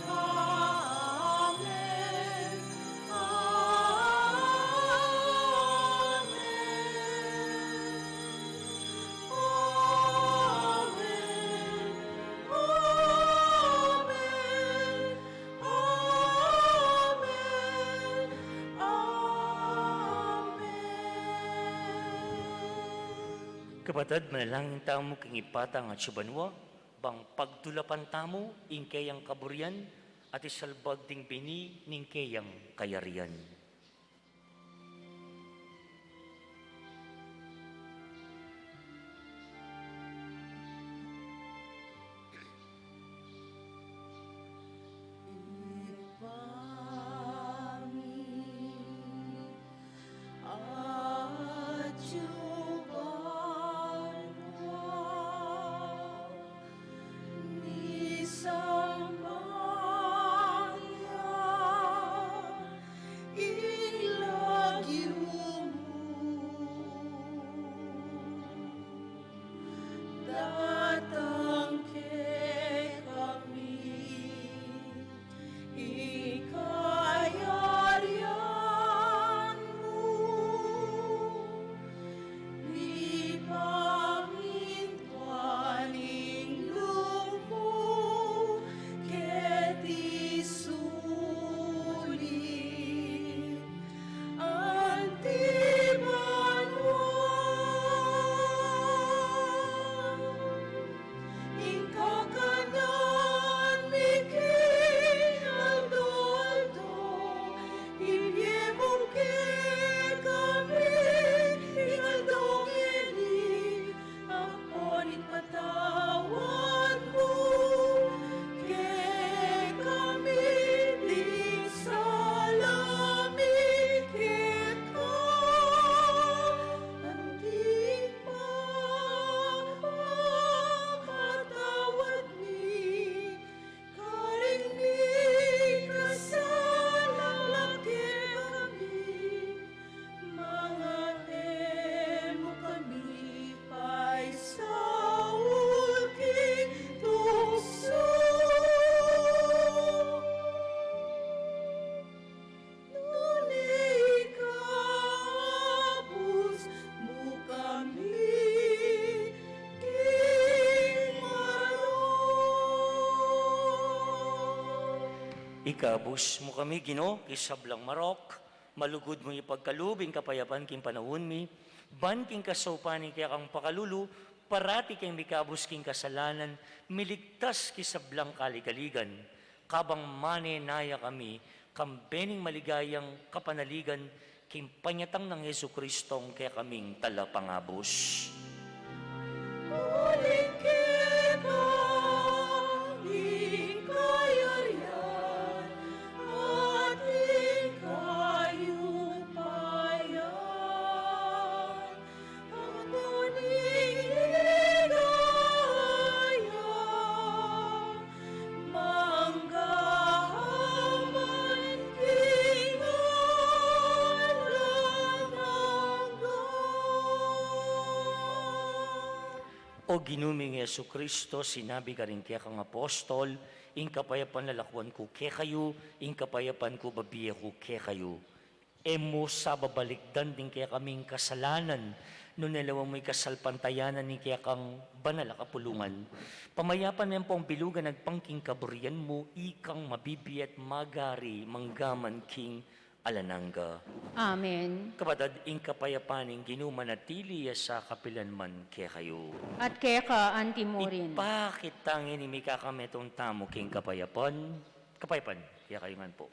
amen, Kapatid, manalangin tamo king ipatang at subanwa, bang pagtulapan tamo, ingkayang kaburian, at isalbag ding bini, ningkayang kayarian. Isang maya Ikabus mo kami, Ginoo, kisablang marok, malugod mo ipagkalubing kapayapan king panahon mi, ban king kasaupaning kaya kang pakalulu, parati king mikabus king kasalanan, miligtas kisablang kaligaligan, kabang mane naya kami, kambening maligayang kapanaligan, king panyatang ng Yesu Kristong kaya kaming talapangabos. Ulit kita, ikayarian, at ikayupayan, ang tunay ligaya, manggaman O ginuming Yesu Kristo, sinabi ka rin kaya kang apostol, ing kapayapan lalakwan ko kaya kayo, ing kapayapan ko babiya ko kaya kayo. Emo sa babalikdan din kaya kaming kasalanan, no nalawa mo'y kasalpantayanan ni kaya kang banal kapulungan. Pamayapan mo po ang bilugan nagpangking kaburian mo, ikang mabibiyat magari, manggaman king alanangga. Amen. Kapatid, ing kapayapaning ginumanatili sa kapilanman kaya kayo. At kaya ka, Antimorin. Ipakitangin ni Mika kametong tamo king kapayapan. Kapayapan, kaya kayo man po.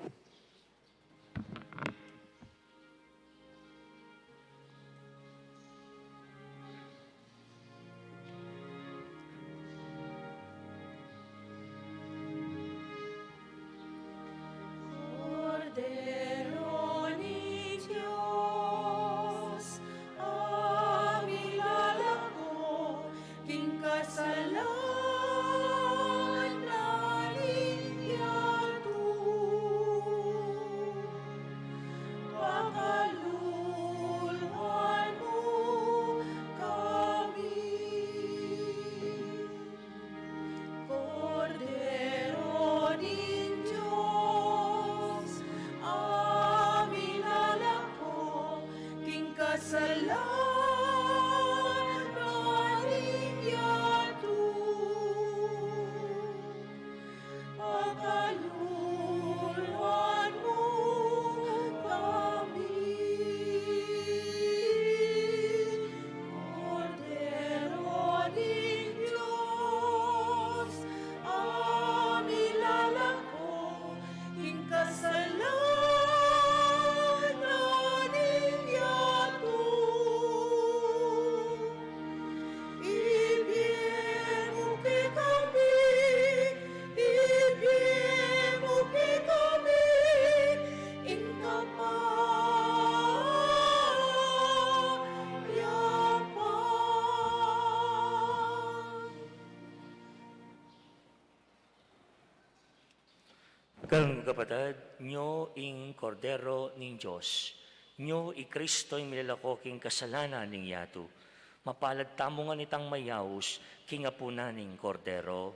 Cordero ni Diyos, aming lalako, king kasalanan iyatu. Pakaluluhan mo kami. Cordero ni Diyos, aming lalako, king kasalanan iyatu. Pakaluluhan mo kami. Cordero ni Diyos, aming lalako, king kasalanan iyatu. Ibigay mo kay kami, ibigay mo kay kami, Kang kapatid, nyo ing kordero ning Diyos, nyo i Kristo ing milalako king kasalanan ning yatu. Mapalad tamo nga nitang mayaws, king apuna ning kordero.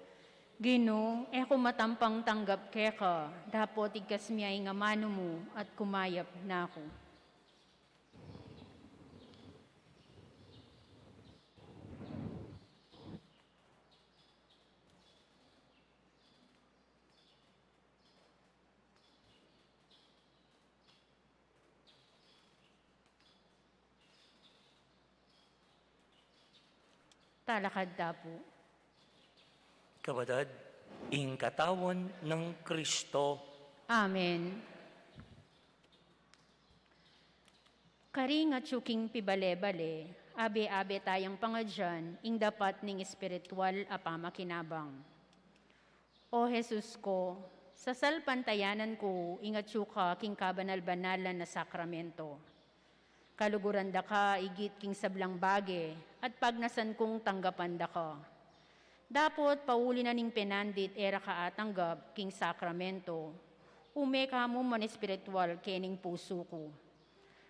Gino, eko matampang tanggap kaya ka, dapat ikas miyay nga mano mo at kumayap na ako. Talakad dapo. Kapatid, ing katawan ng Kristo, Amen. Kari nga tsuking pibale-bale, abe-abe tayang pangadyan, ing dapat ning espiritual apamakinabang. O Jesus ko, sa salpantayanan ko, ingat tsuka king kabanal-banalan na sakramento. Kaluguran da ka, igit king sablang bage, at pagnasan kong tanggapan da ka. Dapot pauli na ning penandit era ka atanggap king sakramento, ume ka mo man espiritual kening puso ko.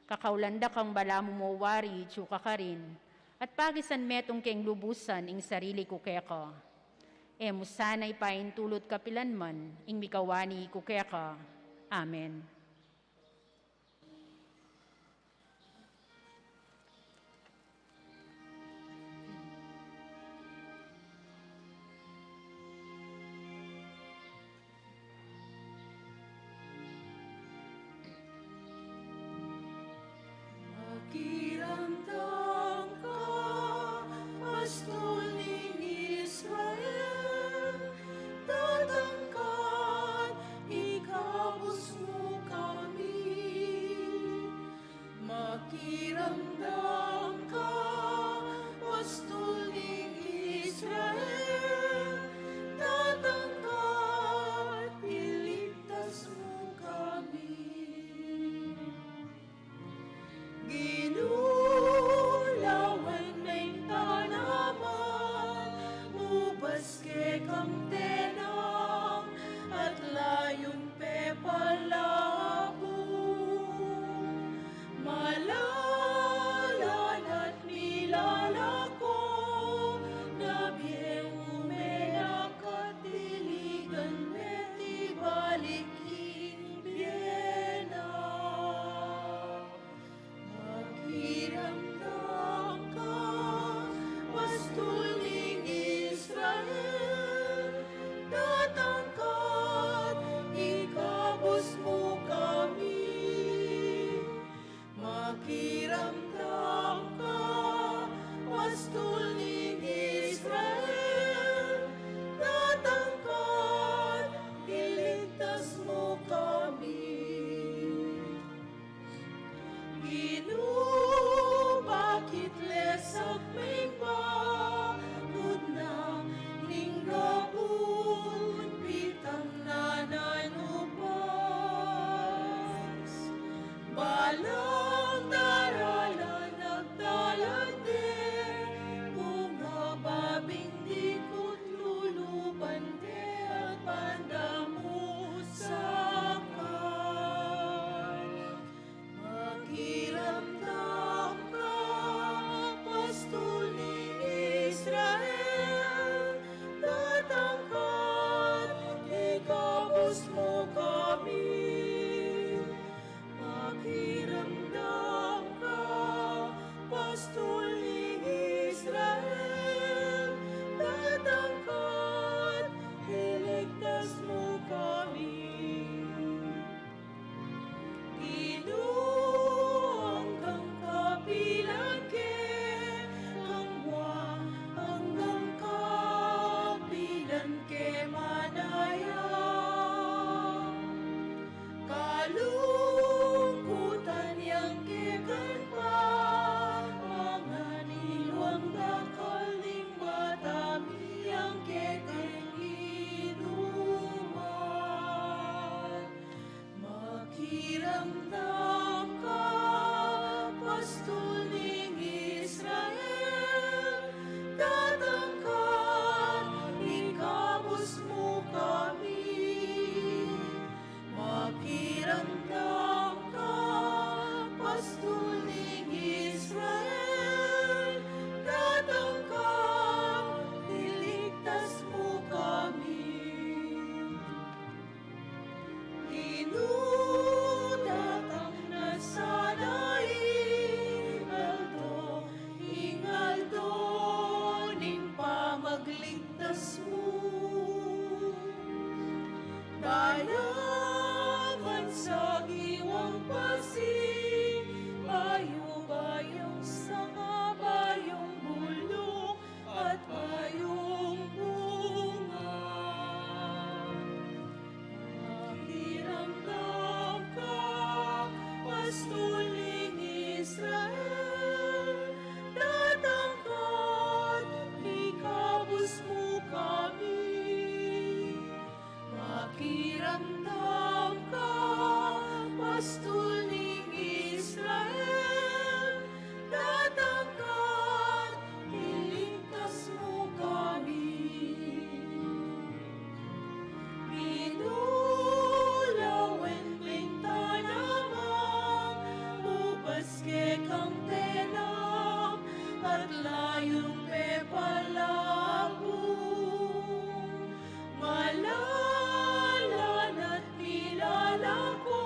Kakaulanda kang bala mo mawari, tsuka ka rin, at pagisan metong keng lubusan ing sarili ko kaya ka. Emo sana'y paintulot kapilanman, ing mikawani ko kaya ka. Amen. iligtas mo. Bayaman sa giwang pasig, bayo-bayong sanga, bayong bulong at bayong bunga. Makiramdam ka, pastuling Israel, datangkat, ikabos mo kami. Makiramdam ka, pastuling Israel, datangkat, iligtas mo kami. Binulawen bintana bupaske kang tenang at layong pepalabong. Malalan at nilalako,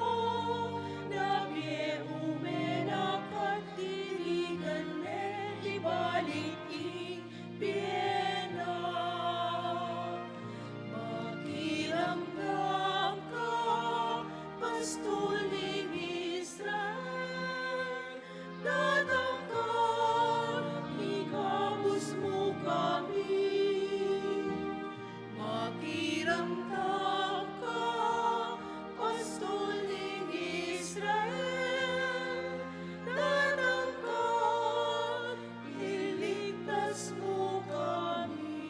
nabye umenak at tiligan di balik impyena. Makiramdam ka, pastuling Israel, datangkat, ikabos mo kami. Makiramdam ka, pastuling Israel, datangkat, iligtas mo kami.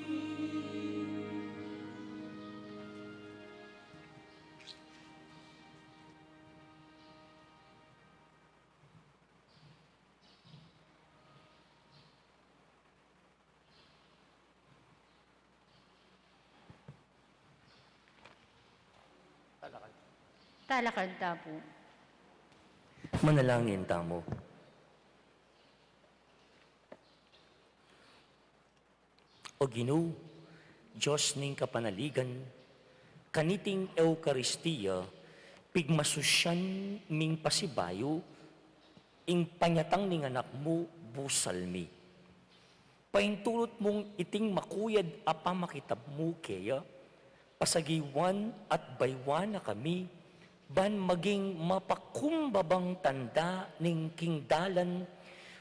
Talakanta po. Manalangin tamo. O Ginoo, Diyos ning kapanaligan, kaniting Eukaristiya, pigmasusyan ming pasibayo, ing panyatang ning anak mo, busalmi. Paintulot mong iting makuyad apa makitab mo kaya, pasagiwan at baywan na kami, ban maging mapakumbabang tanda ning kingdalan,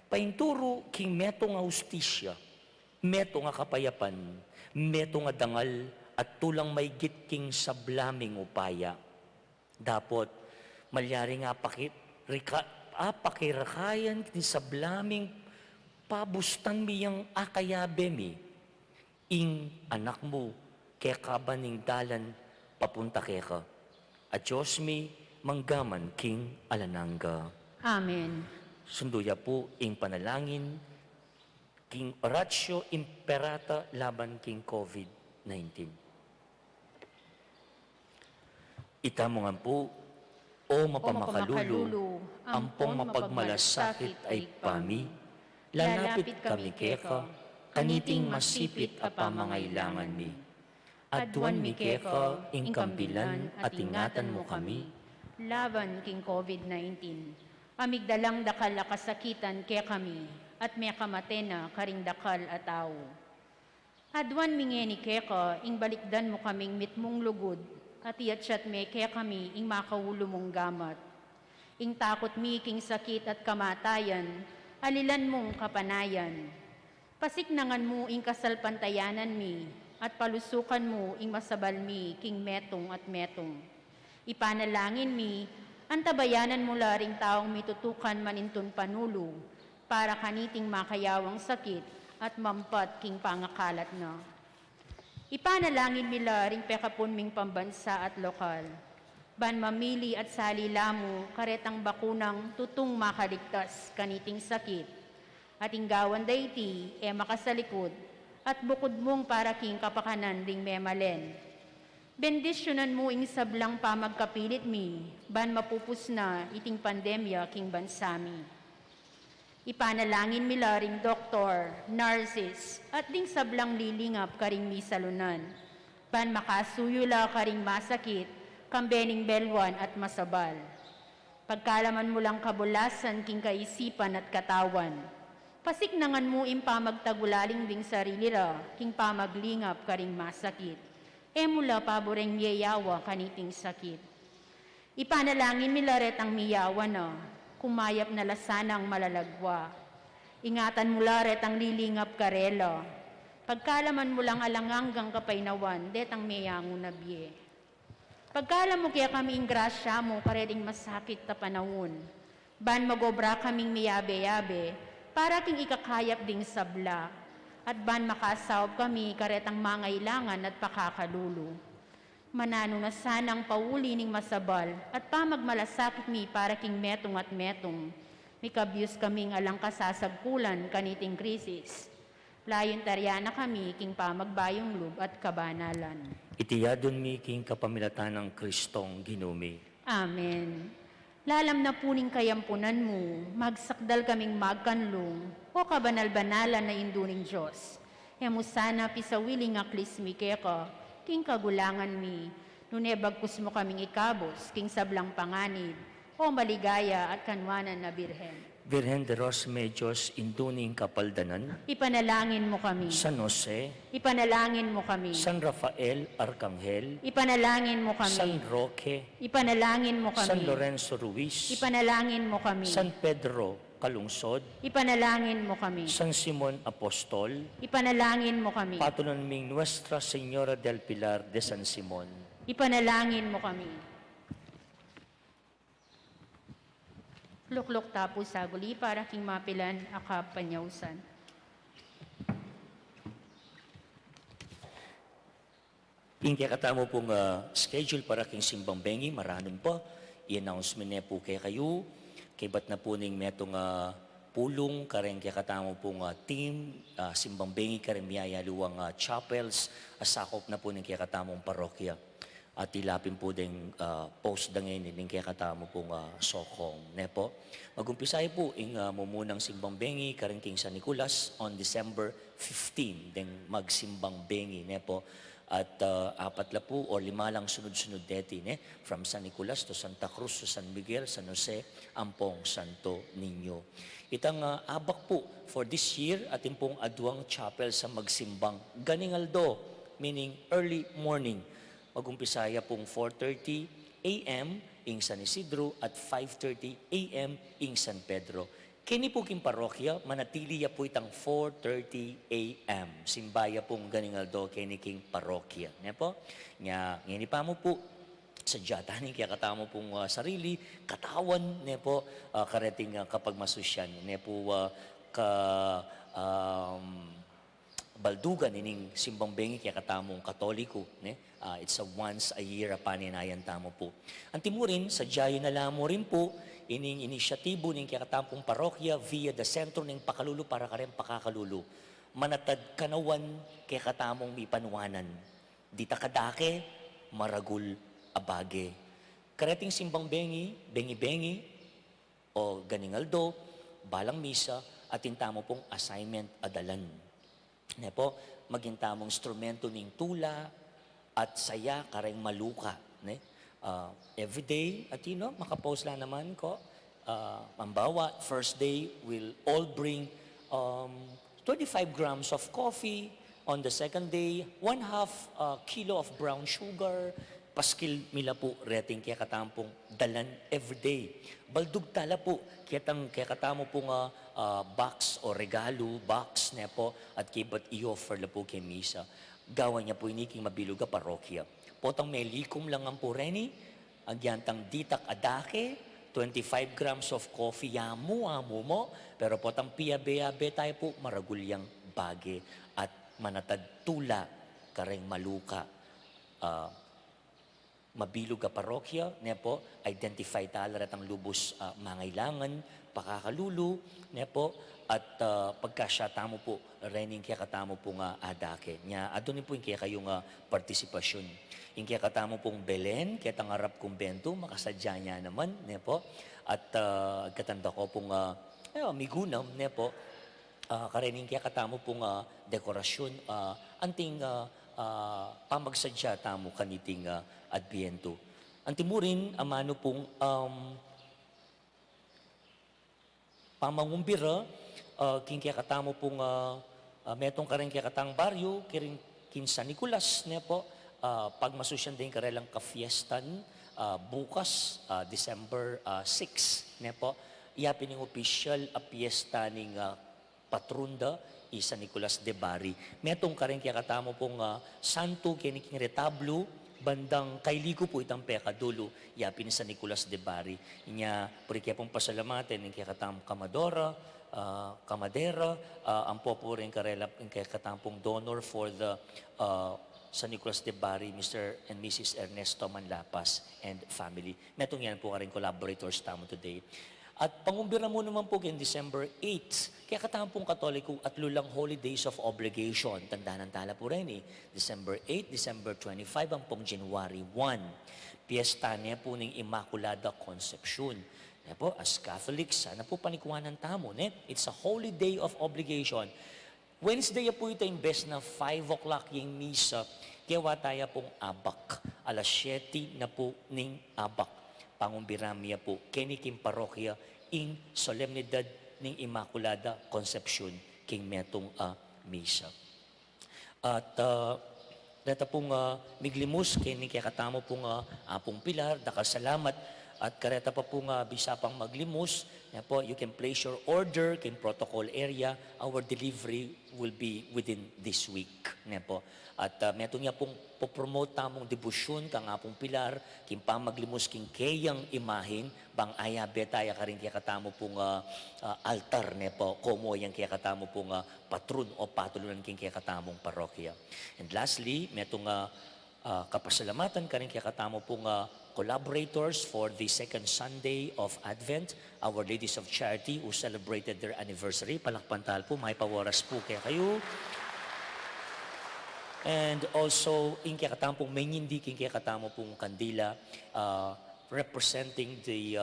painturo king meto nga ustisya, meto nga kapayapan, meto nga dangal, at tulang may king sablaming upaya. Dapot, malyari nga pakirakayan kin sablaming pabustan miyang akayabe mi, ing anak mo, kaya kabaning dalan, papunta kaya ka. At Diyos mi, manggaman king alanangga. Amen. Sunduya po ing panalangin, king oratio imperata laban king COVID-19. Itamo nga po, o mapamakalulu, ampong mapagmalasakit ay pami, lalapit kami keka, kaniting masipit apa mangailangan mi. Adwan mi keka, ing kambilan at ingatan mo kami. Laban king COVID-19. Amigdalang dakal a kasakitan kaya kami, at may kamatena karing dakal at tao. Adwan mi ngeni keka, ing balikdan mo kaming mitmong lugod, at iyatsat me kaya kami, ing makawulo mong gamat. Ing takot mi king sakit at kamatayan, alilan mong kapanayan. Pasiknangan mo ing kasalpantayanan mi, at palusukan mo ing masabal mi king metong at metong. Ipanalangin mi, antabayanan mo laring taong mitutukan maninton panulo, para kaniting makayawang sakit at mampat king pangakalat na. Ipanalangin mi laring pekapun ming pambansa at lokal, ban mamili at salila mo karetang bakunang tutong makaligtas kaniting sakit, at inggawan dayti makasalikod, at bukod mong para king kapakanan ding memalen. Bendisyonan mo ing sablang pamagkapilit mi, ban mapupus na iting pandemya king bansami. Ipanalangin mi laring doktor, nurses, at ding sablang lilingap karing mi salunan, ban makasuyula karing masakit, kambening belwan at masabal. Pagkalaman mo lang kabulasan king kaisipan at katawan, Pasiknangan mo impa magtagulaling ding sarili ra, king pamaglingap karing masakit. E mula paboreng miyayawa kaniting sakit. Ipanalangin milaret ang miyawa na, kumayap na lasanang malalagwa. Ingatan mo laret ang lilingap karela. Pagkalaman mo lang alanganggang kapainawan, det ang miyango na biye. Pagkalam mo kaya kaming grasya mo, kareding masakit ta panahon. Ban magobra kaming miyabe-yabe, para king ikakayap ding sabla. At ban makasaob kami, karetang mangailangan at pakakalulu. Manano na sanang pauli ning masabal, at pamagmalasakit mi para king metong at metong. Mikabyus kaming alang kasasagpulan kaniting krisis. Layon taryana kami king pamagbayong lub at kabanalan. Itiyadon mi king kapamilatan ng Kristong ginumi. Amen. Lalam na puning kayampunan mo, magsakdal kaming magkanlong, o kabanal-banalan na induning Diyos. Emo sana pisawiling aklismi keka, king kagulangan mi, nunebagkus mo kaming ikabos, king sablang panganib, o maligaya at kanwanan na birhen. Virgen de los Medios, induning kapaldanan. Ipanalangin mo kami. San Jose, Ipanalangin mo kami. San Rafael Arcangel, Ipanalangin mo kami. San Roque, Ipanalangin mo kami. San Lorenzo Ruiz, Ipanalangin mo kami. San Pedro Calungsod, Ipanalangin mo kami. San Simon Apostol, Ipanalangin mo kami. patunan ming Nuestra Señora del Pilar de San Simon. Ipanalangin mo kami. Luklok tapo sa guli para king mapilan akap panyausan. Ingkaya katamo pong schedule para king simbang bengi, maranon po. I-announcement na po kaya kayo. Kay ba't na po ning metong pulong, kareng kaya katamo pong team, simbang bengi, kareng miyayaluwang chapels, asakop na po ning kaya katamong parokya. At ilapin po din post dangin ning kaya katamo pong sokong. Nepo, magumpisay po ing mumunang simbang bengi, kareng king San Nicolas on December 15, ding magsimbang bengi. Nepo, at apat la po o 5 lang sunod-sunod deti, from San Nicolas to Santa Cruz to San Miguel, San Jose, Ampong, Santo Niño. Itang abak po for this year atin pong aduang chapel sa magsimbang ganingaldo, meaning early morning. Mag-umpisaya pong 4:30 a.m. ing San Isidro at 5:30 a.m. ing San Pedro. Kini po king parokya, manatiliya po itang 4:30 a.m. Simbaya pong ganingaldo kini king parokya. Ne po? Ngini pa mo po, sadya taning kaya katamo pong sarili, katawan, ne po, kareting kapag masusyan. Ne po, baldugan ining simbang bengi kaya katamong katoliko. It's a once a year paninayan tamo po. Ang timurin, sadyayo na lamo rin po, ining inisyatibo ning kaya katamong parokya via the sentro ning pakalulu para karem pakakalulu. Manatad kanawan kaya katamong ipanwanan. Dita kadake, maragul abage. Kareting simbang bengi, bengi-bengi, o ganingaldo, balang misa, at intamo pong assignment adalan. Po, magintamong instrumento ning tula at saya kareng maluka. Every day, at makapost lang naman ko, mambawa, first day, we'll all bring 25 grams of coffee. On the second day, 1/2 kilo of brown sugar. Paskil mila po, rating kaya katampong dalan everyday. Baldug tala po, kaya katamo pong box o regalo, box na po, at kibat i-offer la po kay misa. Gawa niya po iniking mabiluga parokya. Potang may likom lang ang po reni, agyantang ditak adake, 25 grams of coffee, amo mo, pero potang piyabe-yabe tayo po, maragulyang bage, at manatad tula, kareng maluka. Mabilog ka parokya, nepo, identify talarat ang lubos mangailangan, pakakalulu, nepo, at pagkasya tamo po, rening kaya katamo po nga adake. Nya, adonin po yung kaya kayong partisipasyon. Yung kaya katamo pong Belen, kaya tangarap kumbento, makasadya niya naman, nepo, at katanda ko pong migunam, nepo, karening kaya katamo pong dekorasyon, anting pamagsadya tamo kaniting Adbiento. Ang timurin, amano pong pamangumbira, king kaya katamo pong metong ka rin kaya katang baryo, kiring kin San Nicolas, ne po, pagmasusyan din karelang ka-fiestan, bukas, December 6, ne po, iyapin ng official a fiesta ng patrunda, San Nicolas de Bari. Metong ka rin kaya katamo pong santo kiniking retablo, bandang kailigo po itang pekadulo, yapin sa Nicolas de Bari. Inya, puri kaya pong pasalamatin, ng kaya katam Kamadora, Kamadera, ang popo rin karela, ng kaya katampong donor for the San Nicolas de Bari, Mr. and Mrs. Ernesto Manlapas and family. Metong yan po ka rin collaborators tamo today. At pangumbira mo naman po kay December 8, kaya katampong Katoliko at lulang holidays of obligation. Tandaan ng tala po rin December 8, December 25, ang pong January 1. Piyesta niya po ng Immaculada Concepcion. Kaya po, as Catholics, sana po panikuhanan tamo. It's a holy day of obligation. Wednesday po ito imbes na 5 o'clock yung misa, kaya wataya pong abak. Alas 7 na po ning abak. Pangumbiramia po, keniking parokya, in solemnidad ng Immaculada Concepcion, king metong misa. At data pong miglimus, kini kaya katamo pong apong pilar, dakal salamat, at kareta pa pong bisapang maglimus, po, you can place your order in protocol area, our delivery will be within this week. Po. At metong niya pong popromote tamong debusyon kang apong pilar, kin pamaglimus kin kayang imahin, bang aya betaya ka rin kaya katamo pong altar po, komo yang kaya katamo pong patron o patulunan kin kaya katamong parokya. And lastly, metong kapasalamatan ka rin kaya katamo pong collaborators for the second Sunday of Advent, Our Ladies of Charity who celebrated their anniversary. Palakpantal po, may pawaras po kaya kayo. And also, in kaya katamo pong menyindi, king kaya katamo pong kandila, representing the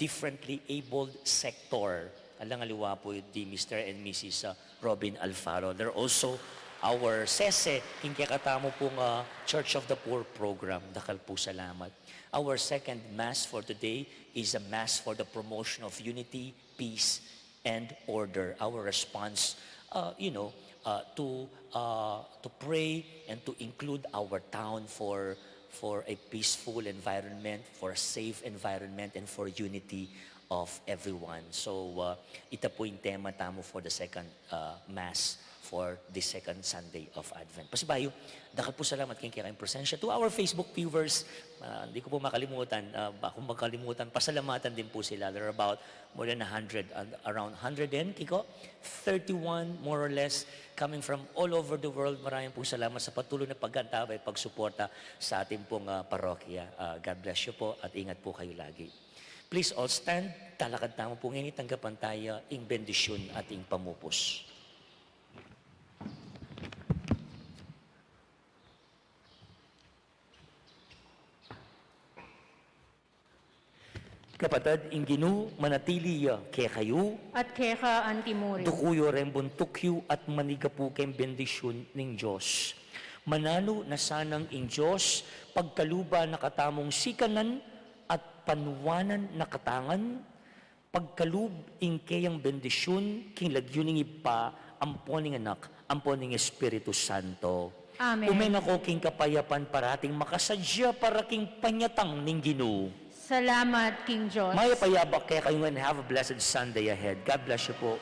differently abled sector. Alang aliwa po di Mr. and Mrs. Robin Alfaro. They're also our SESE, king kaya katamo pong Church of the Poor program. Dakal po salamat. Our second Mass for today is a Mass for the promotion of unity, peace, and order. Our response, to pray and to include our town for a peaceful environment, for a safe environment, and for unity of everyone. So, ito po yung tema tamo for the second Mass for the second Sunday of Advent. Pasibayo, dakal po salamat kayong kayong presensya. To our Facebook viewers, hindi ko po makalimutan, kung makalimutan, pasalamatan din po sila. There are about more than 100, around 110, Kiko, 31 more or less, coming from all over the world. Maraming po salamat sa patuloy na pagkantabay, pagsuporta sa ating pong parokya. God bless you po at ingat po kayo lagi. Please all stand, talakad tamo po ngayon, tanggapan tayo ing bendisyon at ing pamupos. Kapatid, inginu manatili kaya kayo, At keka antimuri. dukuyo rembon tukyo at manigapu kayong bendisyon ng Diyos. Manalo na sanang ing Diyos, pagkaluba na katamong sikanan at panuwanan na katangan, pagkalub ing kayang bendisyon, king lagyuning ipa, amponing anak, amponing Espiritu Santo. Amen. Umen ako king kapayapan parating makasadya para king panyatang ning Ginoo. Salamat, King Diyos. Maya payabak kaya kayo and have a blessed Sunday ahead. God bless you po.